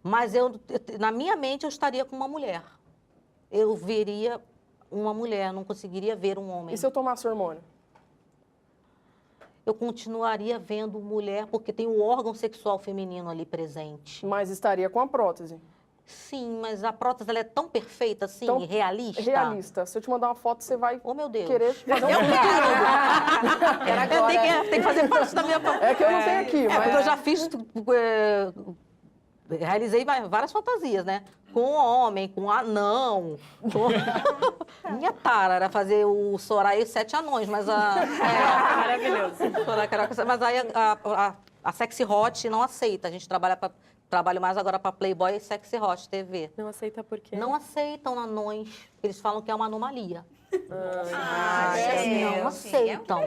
Mas na minha mente eu estaria com uma mulher. Eu veria uma mulher, não conseguiria ver um homem. E se eu tomasse hormônio? Eu continuaria vendo mulher porque tem o órgão sexual feminino ali presente. Mas estaria com a prótese. Sim, mas a prótese ela é tão perfeita assim, Tão realista. Realista. Se eu te mandar uma foto, você vai Oh, meu Deus. querer fazer um Eu filme. quero. Tem que fazer parte da minha... É que eu não tenho aqui, mas... Porque eu já fiz... realizei várias fantasias, né? Com homem, com anão. Minha tara era fazer o Soraya e os 7 anões, mas Maravilhoso. Mas aí a Sexy Hot não aceita. A gente trabalho mais agora para Playboy e Sexy Hot TV. Não aceita por quê? Não aceitam anões. Eles falam que é uma anomalia. Não Não aceitam.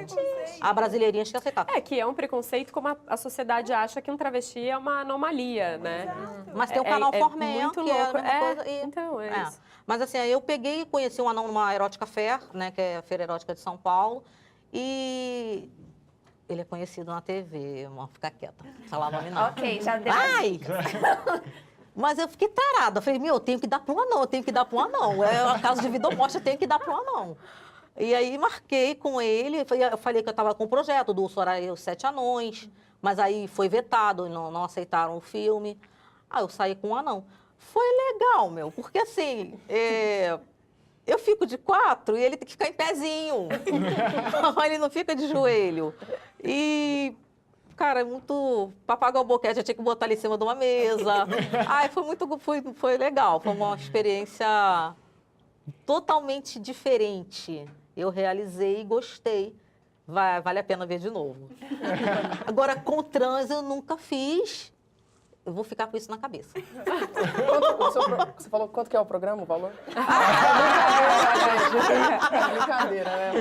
A brasileirinha acho que aceitar. Que é um preconceito como a sociedade acha que um travesti é uma anomalia, né? Mas tem o canal Formel, muito que é a louco. mesma coisa. Então, é isso. Mas assim, aí eu peguei e conheci um anão numa Erótica Fair, né, que é a Feira Erótica de São Paulo, e ele é conhecido na TV, vamos ficar quieta, não falar o nome não. Ok, já deu. Ai! Mas eu fiquei tarada, eu falei, eu tenho que dar para um anão, eu tenho que dar para um anão. É um caso de vida ou morte, eu tenho que dar para um anão. E aí marquei com ele, eu falei que eu estava com o projeto do Soraya e os 7 Anões, mas aí foi vetado, não aceitaram o filme. Aí eu saí com um anão. Foi legal, porque assim, eu fico de 4 e ele tem que ficar em pezinho. Ele não fica de joelho. E, cara, muito... Papagal boquete, eu tinha que botar ali em cima de uma mesa. Ai, foi legal, foi uma experiência totalmente diferente. Eu realizei e gostei. Vale a pena ver de novo. Agora, com trans eu nunca fiz. eu vou ficar com isso na cabeça. Você falou quanto que é o programa, o valor? Brincadeira, né?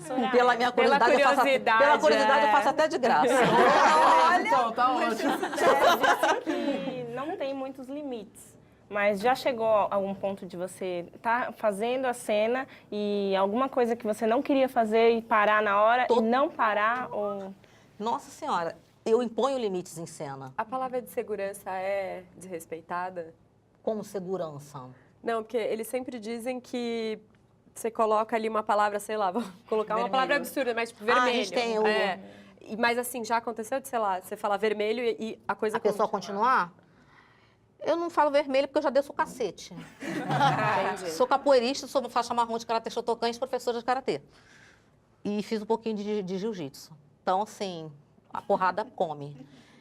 Soraya, pela minha curiosidade, eu faço até de graça. Olha, então, tá ótimo. Que não tem muitos limites. Mas já chegou a algum ponto de você estar fazendo a cena e alguma coisa que você não queria fazer e parar na hora e não parar? Ou... Nossa Senhora, eu imponho limites em cena. A palavra de segurança é desrespeitada? Como segurança? Não, porque eles sempre dizem que você coloca ali uma palavra, sei lá, vou colocar uma palavra absurda, mas tipo vermelho. A gente tem o... Mas assim, já aconteceu de, sei lá, você falar vermelho e a coisa... A pessoa continuar? Eu não falo vermelho porque eu já desço o cacete. Sou capoeirista, sou faixa marrom de karatê Shotokan e professora de karatê. E fiz um pouquinho de jiu-jitsu. Então, assim, a porrada come.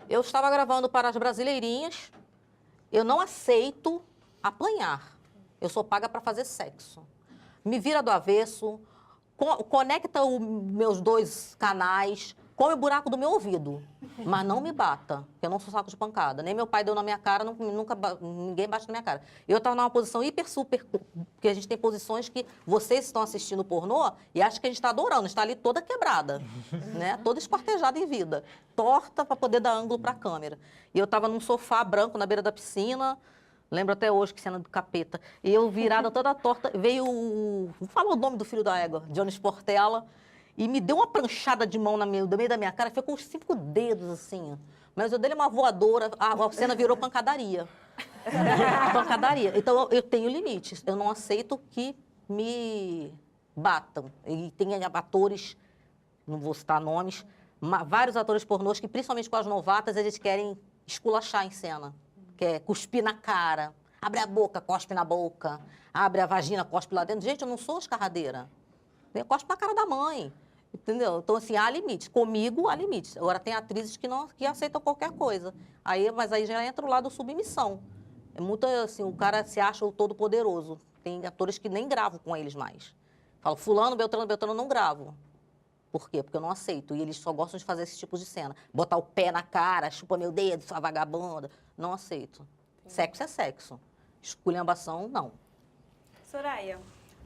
Eu estava gravando para as Brasileirinhas. Eu não aceito apanhar. Eu sou paga para fazer sexo. Me vira do avesso, conecta os meus 2 canais, come o buraco do meu ouvido, mas não me bata, porque eu não sou saco de pancada. Nem meu pai deu na minha cara, ninguém bate na minha cara. Eu estava numa posição super, porque a gente tem posições que vocês estão assistindo pornô e acham que a gente está adorando, está ali toda quebrada, né? Toda esquartejada em vida, torta para poder dar ângulo para a câmera. E eu estava num sofá branco na beira da piscina, lembro até hoje que cena do capeta. E eu virada toda torta, veio não fala o nome do filho da égua, Johnny Sportella, e me deu uma pranchada de mão no meio da minha cara, foi com os 5 dedos, assim. Mas eu dei uma voadora, a cena virou pancadaria. Pancadaria. Então, eu tenho limites. Eu não aceito que me batam. E tem atores, não vou citar nomes, vários atores pornôs que, principalmente com as novatas, eles querem esculachar em cena. Quer cuspir na cara. Abre a boca, cospe na boca. Abre a vagina, cospe lá dentro. Gente, eu não sou escarradeira. Eu cospe na cara da mãe. Entendeu? Então, assim, há limites. Comigo, há limites. Agora, tem atrizes que aceitam qualquer coisa. Mas aí já entra o lado submissão. É muito assim, o cara se acha o todo-poderoso. Tem atores que nem gravo com eles mais. Falo, fulano, Beltrano, não gravo. Por quê? Porque eu não aceito. E eles só gostam de fazer esse tipo de cena. Botar o pé na cara, chupa meu dedo, sua vagabunda. Não aceito. Sexo é sexo. Esculhambação, não. Soraya,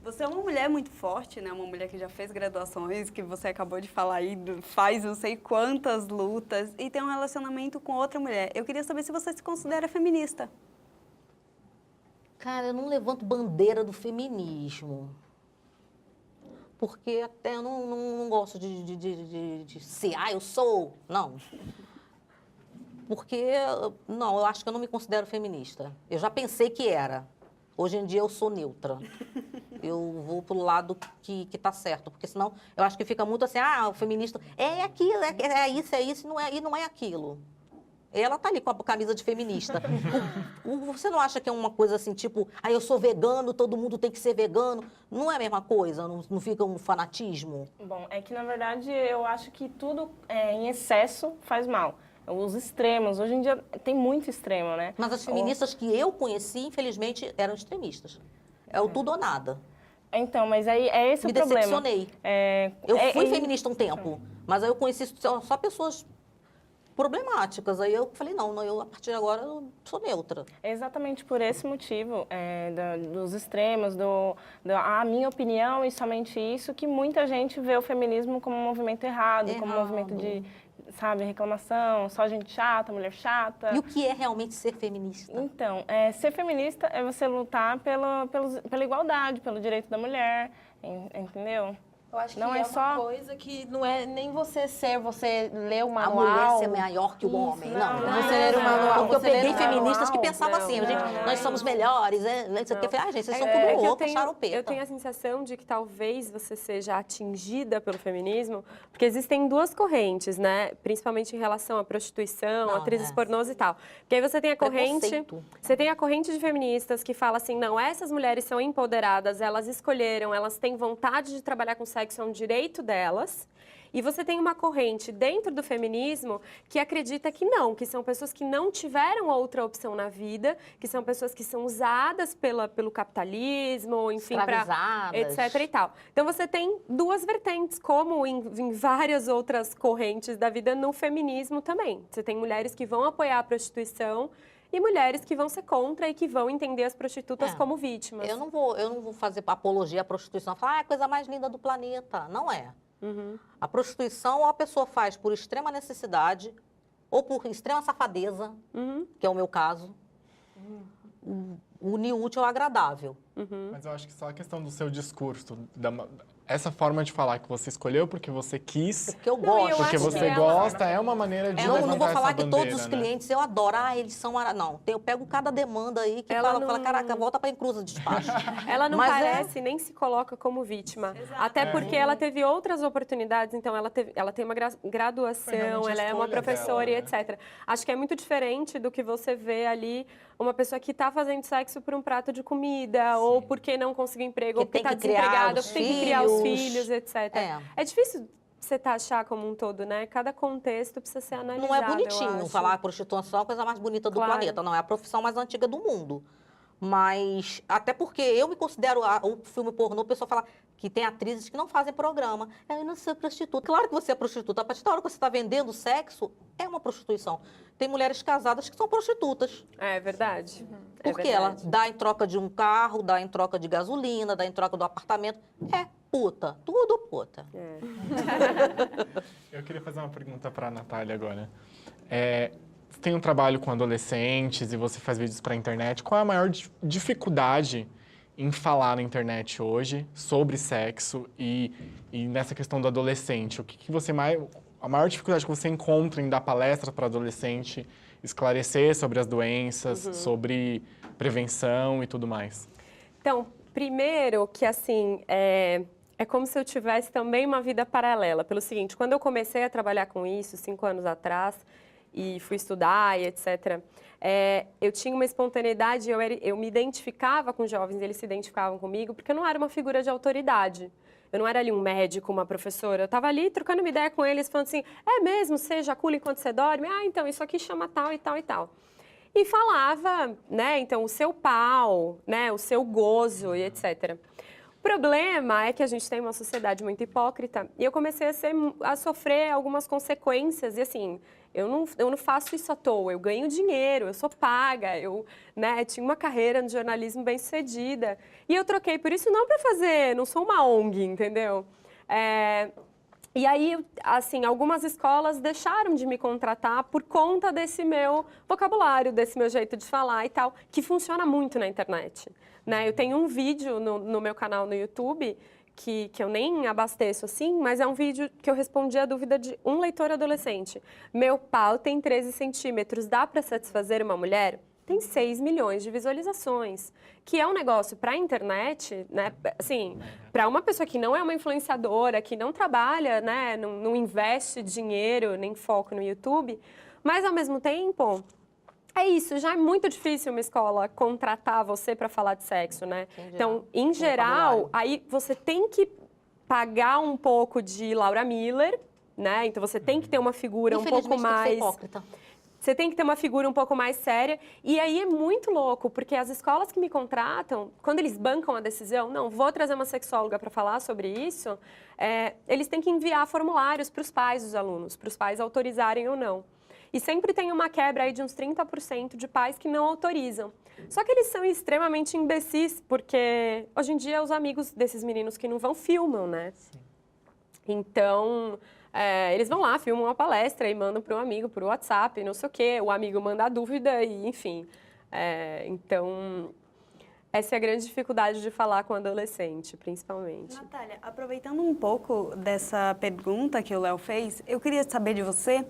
você é uma mulher muito forte, né? Uma mulher que já fez graduações, que você acabou de falar aí, faz não sei quantas lutas e tem um relacionamento com outra mulher. Eu queria saber se você se considera feminista. Cara, eu não levanto bandeira do feminismo. Porque até eu não gosto de ser, eu sou. Não. Porque, não, eu acho que eu não me considero feminista. Eu já pensei que era. Hoje em dia eu sou neutra. Eu vou pro lado que tá certo, porque senão eu acho que fica muito assim, o feminista é aquilo, é isso, e não é aquilo. Ela tá ali com a camisa de feminista. Você não acha que é uma coisa assim, tipo, eu sou vegano, todo mundo tem que ser vegano? Não é a mesma coisa? Não fica um fanatismo? Bom, é que na verdade eu acho que tudo em excesso faz mal. Os extremos, hoje em dia tem muito extremo, né? Mas as feministas que eu conheci, infelizmente, eram extremistas. É o tudo ou nada. Então, mas aí é esse o problema. Me decepcionei. Eu fui feminista um tempo, mas aí eu conheci só pessoas problemáticas. Aí eu falei, não, eu a partir de agora eu sou neutra. É exatamente por esse motivo, dos extremos, a minha opinião e somente isso, que muita gente vê o feminismo como um movimento errado. Como um movimento de, reclamação, só gente chata, mulher chata. E o que é realmente ser feminista? Então, ser feminista é você lutar pela igualdade, pelo direito da mulher, entendeu? Eu acho que não é só uma coisa que não é nem você ler o manual. A mulher ser maior que o homem. Não, você ler o manual. Porque eu peguei feministas que pensavam assim, nós somos melhores, gente, vocês são tudo louco, charopeta. Eu tenho a sensação de que talvez você seja atingida pelo feminismo, porque existem 2 correntes, né? Principalmente em relação à prostituição, atrizes pornôs e tal. Porque aí você tem a corrente de feministas que fala assim, não, essas mulheres são empoderadas, elas escolheram, elas têm vontade de trabalhar com sexo sexo é um direito delas. E você tem uma corrente dentro do feminismo que acredita que não, que são pessoas que não tiveram outra opção na vida, que são pessoas que são usadas pelo capitalismo, enfim, etc e tal. Então você tem duas vertentes, como em várias outras correntes da vida no feminismo também. Você tem mulheres que vão apoiar a prostituição e mulheres que vão ser contra e que vão entender as prostitutas como vítimas. Eu não vou fazer apologia à prostituição, falar, é a coisa mais linda do planeta. Não é. A prostituição ou a pessoa faz por extrema necessidade ou por extrema safadeza, que é o meu caso, unir o útil ao agradável. Mas eu acho que só a questão do seu discurso, essa forma de falar que você escolheu porque você quis, porque eu gosto. Porque você gosta, é uma maneira de levantar não vou falar essa que bandeira, todos os né? clientes eu adoro, eles são... Não, eu pego cada demanda aí que fala, caraca, volta para Encruzas de despacho. Ela não parece, nem se coloca como vítima. Até porque ela teve outras oportunidades, então ela tem uma graduação, ela é uma professora e etc. Acho que é muito diferente do que você vê ali uma pessoa que está fazendo sexo por um prato de comida, ou porque não conseguiu emprego, ou porque está desempregada, ou porque tem que criar os filhos, etc. É difícil você taxar como um todo, né? Cada contexto precisa ser analisado. Não é bonitinho falar prostituição é a coisa mais bonita do planeta, não é a profissão mais antiga do mundo. Mas, até porque eu me considero o filme pornô, o pessoal fala que tem atrizes que não fazem programa. Eu não sou prostituta. Claro que você é prostituta. A partir da hora que você está vendendo sexo, é uma prostituição. Tem mulheres casadas que são prostitutas. É verdade. Porque ela dá em troca de um carro, dá em troca de gasolina, dá em troca do apartamento. É puta. Tudo puta. Eu queria fazer uma pergunta para a Natália agora. Você tem um trabalho com adolescentes e você faz vídeos para a internet. Qual é a maior dificuldade em falar na internet hoje sobre sexo e nessa questão do adolescente? O que você a maior dificuldade que você encontra em dar palestra para adolescente, esclarecer sobre as doenças, sobre prevenção e tudo mais? Então, primeiro que assim, é como se eu tivesse também uma vida paralela. Pelo seguinte, quando eu comecei a trabalhar com isso, 5 anos atrás, e fui estudar e etc., eu tinha uma espontaneidade, eu me identificava com jovens, eles se identificavam comigo, porque eu não era uma figura de autoridade. Eu não era ali um médico, uma professora. Eu estava ali trocando uma ideia com eles, falando assim, é mesmo, você ejacula enquanto você dorme? Ah, então, isso aqui chama tal e tal e tal. E falava, né, então, o seu pau, né, o seu gozo e etc. O problema é que a gente tem uma sociedade muito hipócrita e eu comecei a sofrer algumas consequências e assim, eu não faço isso à toa, eu ganho dinheiro, eu sou paga, eu tinha uma carreira no jornalismo bem sucedida e eu troquei por isso não para fazer, não sou uma ONG, entendeu? E aí, assim, algumas escolas deixaram de me contratar por conta desse meu vocabulário, desse meu jeito de falar e tal, que funciona muito na internet, né? Eu tenho um vídeo no meu canal no YouTube que eu nem abasteço assim, mas é um vídeo que eu respondi a dúvida de um leitor adolescente. Meu pau tem 13 centímetros, dá para satisfazer uma mulher? Tem 6 milhões de visualizações, que é um negócio para a internet, né? Assim, para uma pessoa que não é uma influenciadora, que não trabalha, né? Não investe dinheiro nem foco no YouTube, mas ao mesmo tempo, é isso, já é muito difícil uma escola contratar você para falar de sexo, né? Então, em geral, aí você tem que pagar um pouco de Laura Miller, né? Então você tem que ter uma figura um pouco mais... Você tem que ter uma figura um pouco mais séria. E aí é muito louco, porque as escolas que me contratam, quando eles bancam a decisão, não, vou trazer uma sexóloga para falar sobre isso, eles têm que enviar formulários para os pais dos alunos, para os pais autorizarem ou não. E sempre tem uma quebra aí de uns 30% de pais que não autorizam. Só que eles são extremamente imbecis, porque hoje em dia os amigos desses meninos que não vão filmam, né? Sim. Então... eles vão lá, filmam uma palestra e mandam para um amigo por WhatsApp, não sei o quê. O amigo manda a dúvida e, enfim. Então, essa é a grande dificuldade de falar com adolescente, principalmente. Natália, aproveitando um pouco dessa pergunta que o Léo fez, eu queria saber de você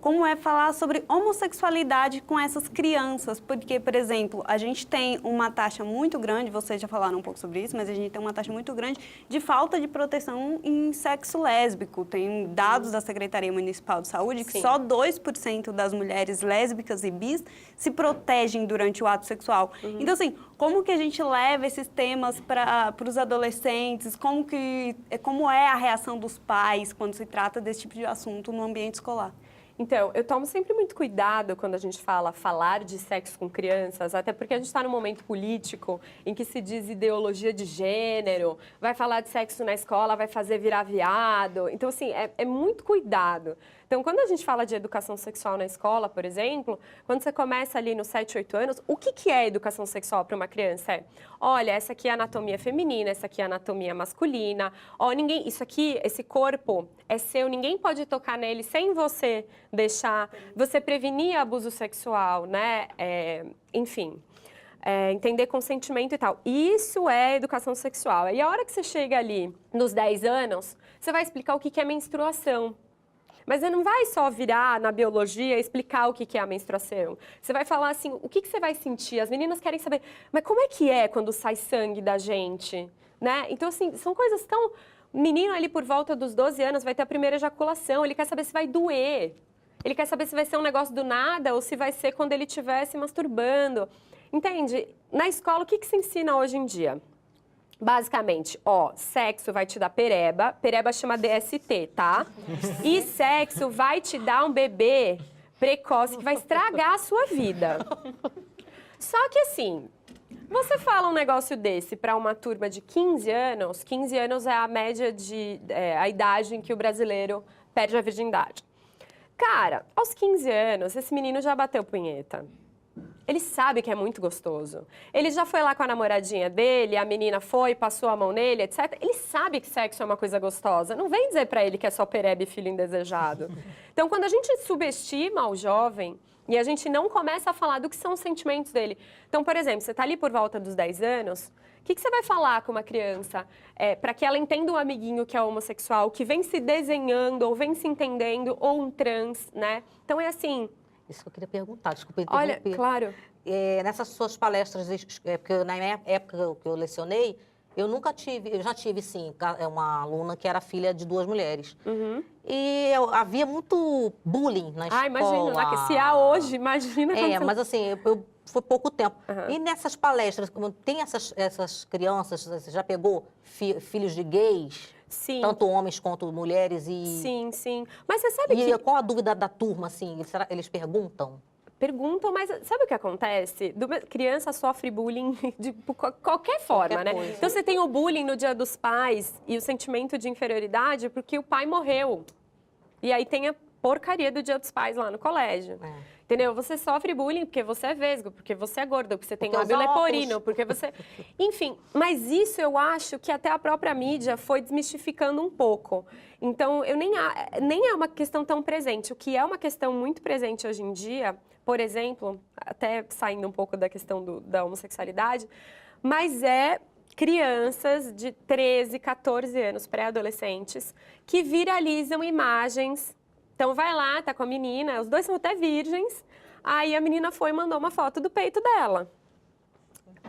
como é falar sobre homossexualidade com essas crianças, porque, por exemplo, a gente tem uma taxa muito grande, vocês já falaram um pouco sobre isso, mas a gente tem uma taxa muito grande de falta de proteção em sexo lésbico. Tem dados da Secretaria Municipal de Saúde que só 2% das mulheres lésbicas e bis se protegem durante o ato sexual. Então, assim, como que a gente leva esses temas para os adolescentes? Como é a reação dos pais quando se trata desse tipo de assunto no ambiente escolar? Então, eu tomo sempre muito cuidado quando a gente falar de sexo com crianças, até porque a gente está num momento político em que se diz ideologia de gênero, vai falar de sexo na escola, vai fazer virar viado. Então, assim, é muito cuidado. Então, quando a gente fala de educação sexual na escola, por exemplo, quando você começa ali nos 7, 8 anos, o que é educação sexual para uma criança? Olha, essa aqui é a anatomia feminina, essa aqui é a anatomia masculina. Ó, isso aqui, esse corpo é seu, ninguém pode tocar nele sem você deixar, você prevenir abuso sexual, né? Enfim. Entender consentimento e tal. Isso é educação sexual. E a hora que você chega ali nos 10 anos, você vai explicar o que é menstruação. Mas você não vai só virar na biologia e explicar o que é a menstruação. Você vai falar assim, o que você vai sentir? As meninas querem saber, mas como é que é quando sai sangue da gente? Né? Então, assim, são coisas tão... O menino ali por volta dos 12 anos vai ter a primeira ejaculação, ele quer saber se vai doer. Ele quer saber se vai ser um negócio do nada ou se vai ser quando ele estiver se masturbando. Entende? Na escola, o que se ensina hoje em dia? Basicamente, sexo vai te dar pereba chama DST, tá? E sexo vai te dar um bebê precoce que vai estragar a sua vida. Só que assim, você fala um negócio desse para uma turma de 15 anos é a média a idade em que o brasileiro perde a virgindade. Cara, aos 15 anos, esse menino já bateu punheta. Ele sabe que é muito gostoso. Ele já foi lá com a namoradinha dele, a menina foi, passou a mão nele, etc. Ele sabe que sexo é uma coisa gostosa. Não vem dizer pra ele que é só pereba e filho indesejado. Então, quando a gente subestima o jovem e a gente não começa a falar do que são os sentimentos dele. Então, por exemplo, você tá ali por volta dos 10 anos, o que você vai falar com uma criança para que ela entenda um amiguinho que é homossexual, que vem se desenhando ou vem se entendendo, ou um trans, né? Então, é assim... Isso que eu queria perguntar, desculpa interromper. Olha, claro. Nessas suas palestras, porque na minha época que eu lecionei, eu já tive sim, uma aluna que era filha de 2 mulheres. E havia muito bullying na escola. Imagina, se há hoje, imagina. Mas assim, foi pouco tempo. E nessas palestras, como tem essas crianças, você já pegou filhos de gays? Sim. Tanto homens quanto mulheres e... Sim. Mas você sabe que... qual a dúvida da turma, assim? Eles perguntam? Perguntam, mas sabe o que acontece? Criança sofre bullying de qualquer forma, né? Coisa. Então, você tem o bullying no Dia dos Pais e o sentimento de inferioridade porque o pai morreu. E aí tem a porcaria do Dia dos Pais lá no colégio. Entendeu? Você sofre bullying porque você é vesgo, porque você é gordo, porque você tem lábio leporino, porque você... Enfim, mas isso eu acho que até a própria mídia foi desmistificando um pouco. Então, nem é uma questão tão presente. O que é uma questão muito presente hoje em dia, por exemplo, até saindo um pouco da questão da homossexualidade, mas é crianças de 13, 14 anos, pré-adolescentes, que viralizam imagens. Então, vai lá, tá com a menina, os dois são até virgens, aí a menina foi e mandou uma foto do peito dela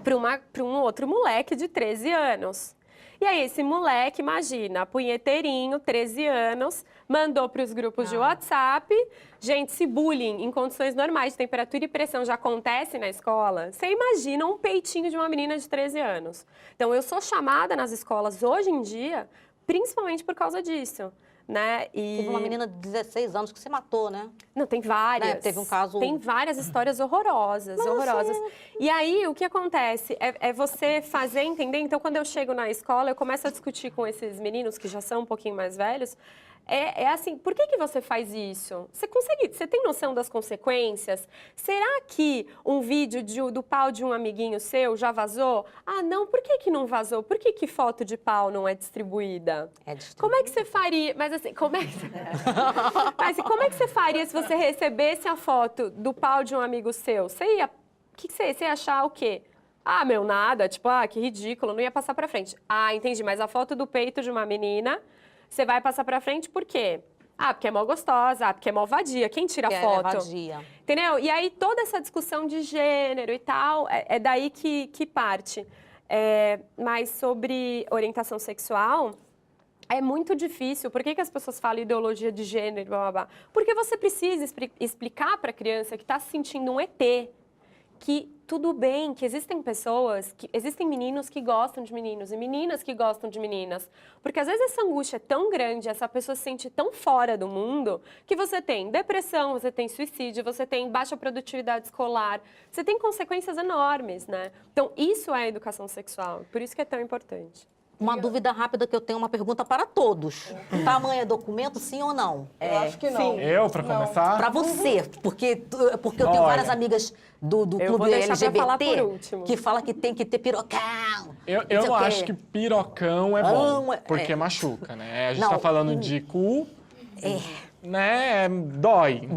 para um outro moleque de 13 anos. E aí, esse moleque, imagina, punheteirinho, 13 anos, mandou para os grupos de WhatsApp. Gente, se bullying em condições normais de temperatura e pressão já acontece na escola, você imagina um peitinho de uma menina de 13 anos. Então, eu sou chamada nas escolas hoje em dia, principalmente por causa disso. Né? Teve uma menina de 16 anos que se matou, né? Não, tem várias. Teve um caso... Tem várias histórias horrorosas, horrorosas. E aí, o que acontece é você fazer entender... Então, quando eu chego na escola, eu começo a discutir com esses meninos que já são um pouquinho mais velhos. Assim, por que você faz isso? Você tem noção das consequências? Será que um vídeo do pau de um amiguinho seu já vazou? Ah, não, por que não vazou? Por que foto de pau não é distribuída? Como é que você faria? Mas assim, como é que você faria se você recebesse a foto do pau de um amigo seu? Você ia achar o quê? Ah, meu, nada, tipo, que ridículo, não ia passar pra frente. Ah, entendi, mas a foto do peito de uma menina... Você vai passar pra frente por quê? Ah, porque é mó gostosa, ah, porque é mó vadia. Quem tira Que foto? É vadia. Entendeu? E aí toda essa discussão de gênero e tal, é daí que parte. Mas sobre orientação sexual, é muito difícil. Por que as pessoas falam ideologia de gênero, blá, blá, blá? Porque você precisa explicar para a criança que está se sentindo um ET, que tudo bem, que existem pessoas, que existem meninos que gostam de meninos e meninas que gostam de meninas. Porque às vezes essa angústia é tão grande, essa pessoa se sente tão fora do mundo, que você tem depressão, você tem suicídio, você tem baixa produtividade escolar, você tem consequências enormes, né? Então, isso é a educação sexual, por isso que é tão importante. Uma dúvida rápida que eu tenho, uma pergunta para todos. Tamanho é documento, sim ou não? Eu acho que não. Eu, para começar? Para você, porque eu tenho várias amigas do clube LGBT que fala que tem que ter pirocão. Eu não acho que pirocão é bom, porque machuca, né? A gente tá falando de cu, né? Dói.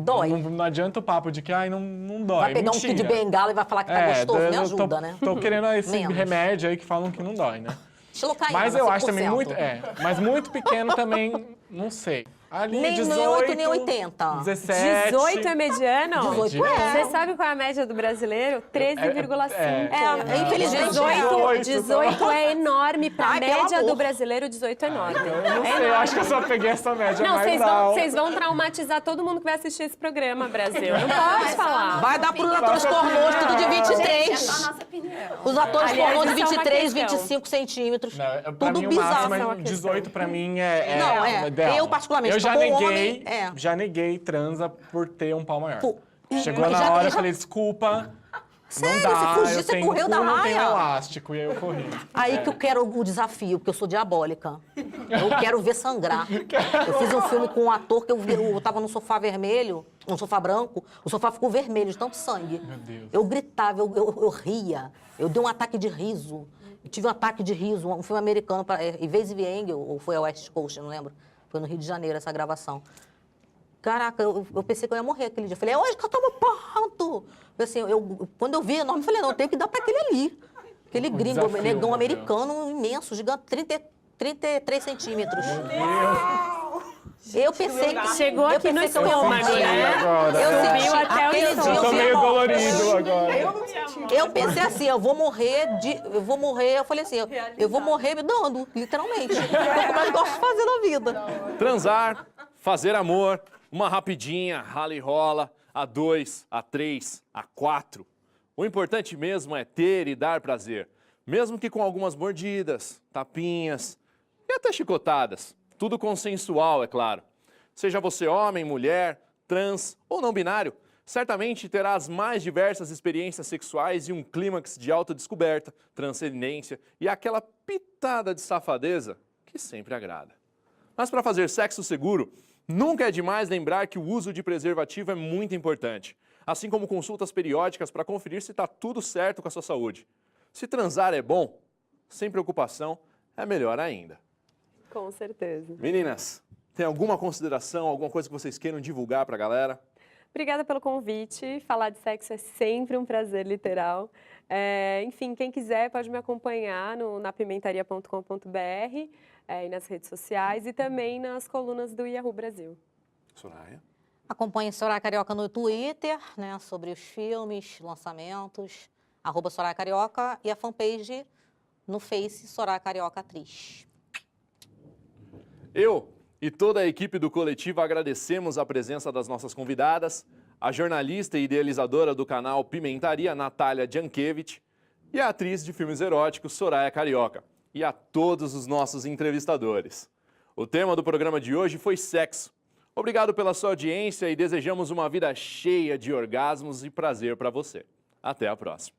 Não adianta o papo de que não dói. Vai pegar um kit de bengala e vai falar que tá gostoso, me ajuda, né? Tô querendo esse remédio aí que falam que não dói, né? Xilocaína, mas eu acho 5%. também muito... mas muito pequeno também, não sei. Ali, nem 8, nem 80. 17... 18 é mediano? 18 é. Você sabe qual é a média do brasileiro? 13,5. Infelizmente. 18 é enorme. Para a média do brasileiro, 18 é enorme. Eu não sei, eu acho que eu só peguei essa média mais vocês vão traumatizar todo mundo que vai assistir esse programa, Brasil. Não pode falar. Vai dar para os atores pornôs tudo de 23. Gente, é só a nossa opinião. Os atores pornôs de 23, 25 centímetros. Tudo mim, bizarro. 18 pra mim é ideal. Eu, particularmente, já neguei transa por ter um pau maior. Chegou na hora, eu falei, desculpa, sério, não dá, você correu da raia? Não tem elástico, e aí eu corri. Aí que eu quero o desafio, porque eu sou diabólica. Eu quero ver sangrar. Eu fiz um filme com um ator que eu tava no sofá vermelho, um sofá branco, o sofá ficou vermelho de tanto sangue. Meu Deus. Eu gritava, eu ria, eu dei um ataque de riso. Eu tive um ataque de riso, um filme americano, Invasive Angel, ou foi a West Coast, eu não lembro. Foi no Rio de Janeiro essa gravação. Caraca, eu pensei que eu ia morrer aquele dia. Eu falei, hoje que eu tomo ponto. Assim, quando eu vi enorme, eu falei, não, eu tenho que dar para aquele ali. Aquele gringo, negão americano imenso, gigante, 33 centímetros. Meu Deus. Eu pensei que... Chegou aqui no estômago, né? Eu senti até aquele o dia, eu tô meio dolorido agora. Eu pensei assim, eu vou morrer, eu falei assim, eu vou morrer me dando, literalmente. É o que eu mais gosto de fazer na vida. Transar, fazer amor, uma rapidinha, rala e rola, a 2, a 3, a 4. O importante mesmo é ter e dar prazer, mesmo que com algumas mordidas, tapinhas e até chicotadas. Tudo consensual, é claro. Seja você homem, mulher, trans ou não binário, certamente terá as mais diversas experiências sexuais e um clímax de autodescoberta, transcendência e aquela pitada de safadeza que sempre agrada. Mas para fazer sexo seguro, nunca é demais lembrar que o uso de preservativo é muito importante, assim como consultas periódicas para conferir se está tudo certo com a sua saúde. Se transar é bom, sem preocupação, é melhor ainda. Com certeza. Meninas, tem alguma consideração, alguma coisa que vocês queiram divulgar para a galera? Obrigada pelo convite. Falar de sexo é sempre um prazer, literal. Enfim, quem quiser pode me acompanhar na pimentaria.com.br e nas redes sociais e também nas colunas do Yahoo Brasil. Soraya? Acompanhe Soraya Carioca no Twitter, né, sobre os filmes, lançamentos, @Soraya Carioca e a fanpage no Face Soraya Carioca Atriz. Eu e toda a equipe do Coletivo agradecemos a presença das nossas convidadas, a jornalista e idealizadora do canal Pimentaria, Natália Jankiewicz, e a atriz de filmes eróticos, Soraya Carioca, e a todos os nossos entrevistadores. O tema do programa de hoje foi sexo. Obrigado pela sua audiência e desejamos uma vida cheia de orgasmos e prazer para você. Até a próxima.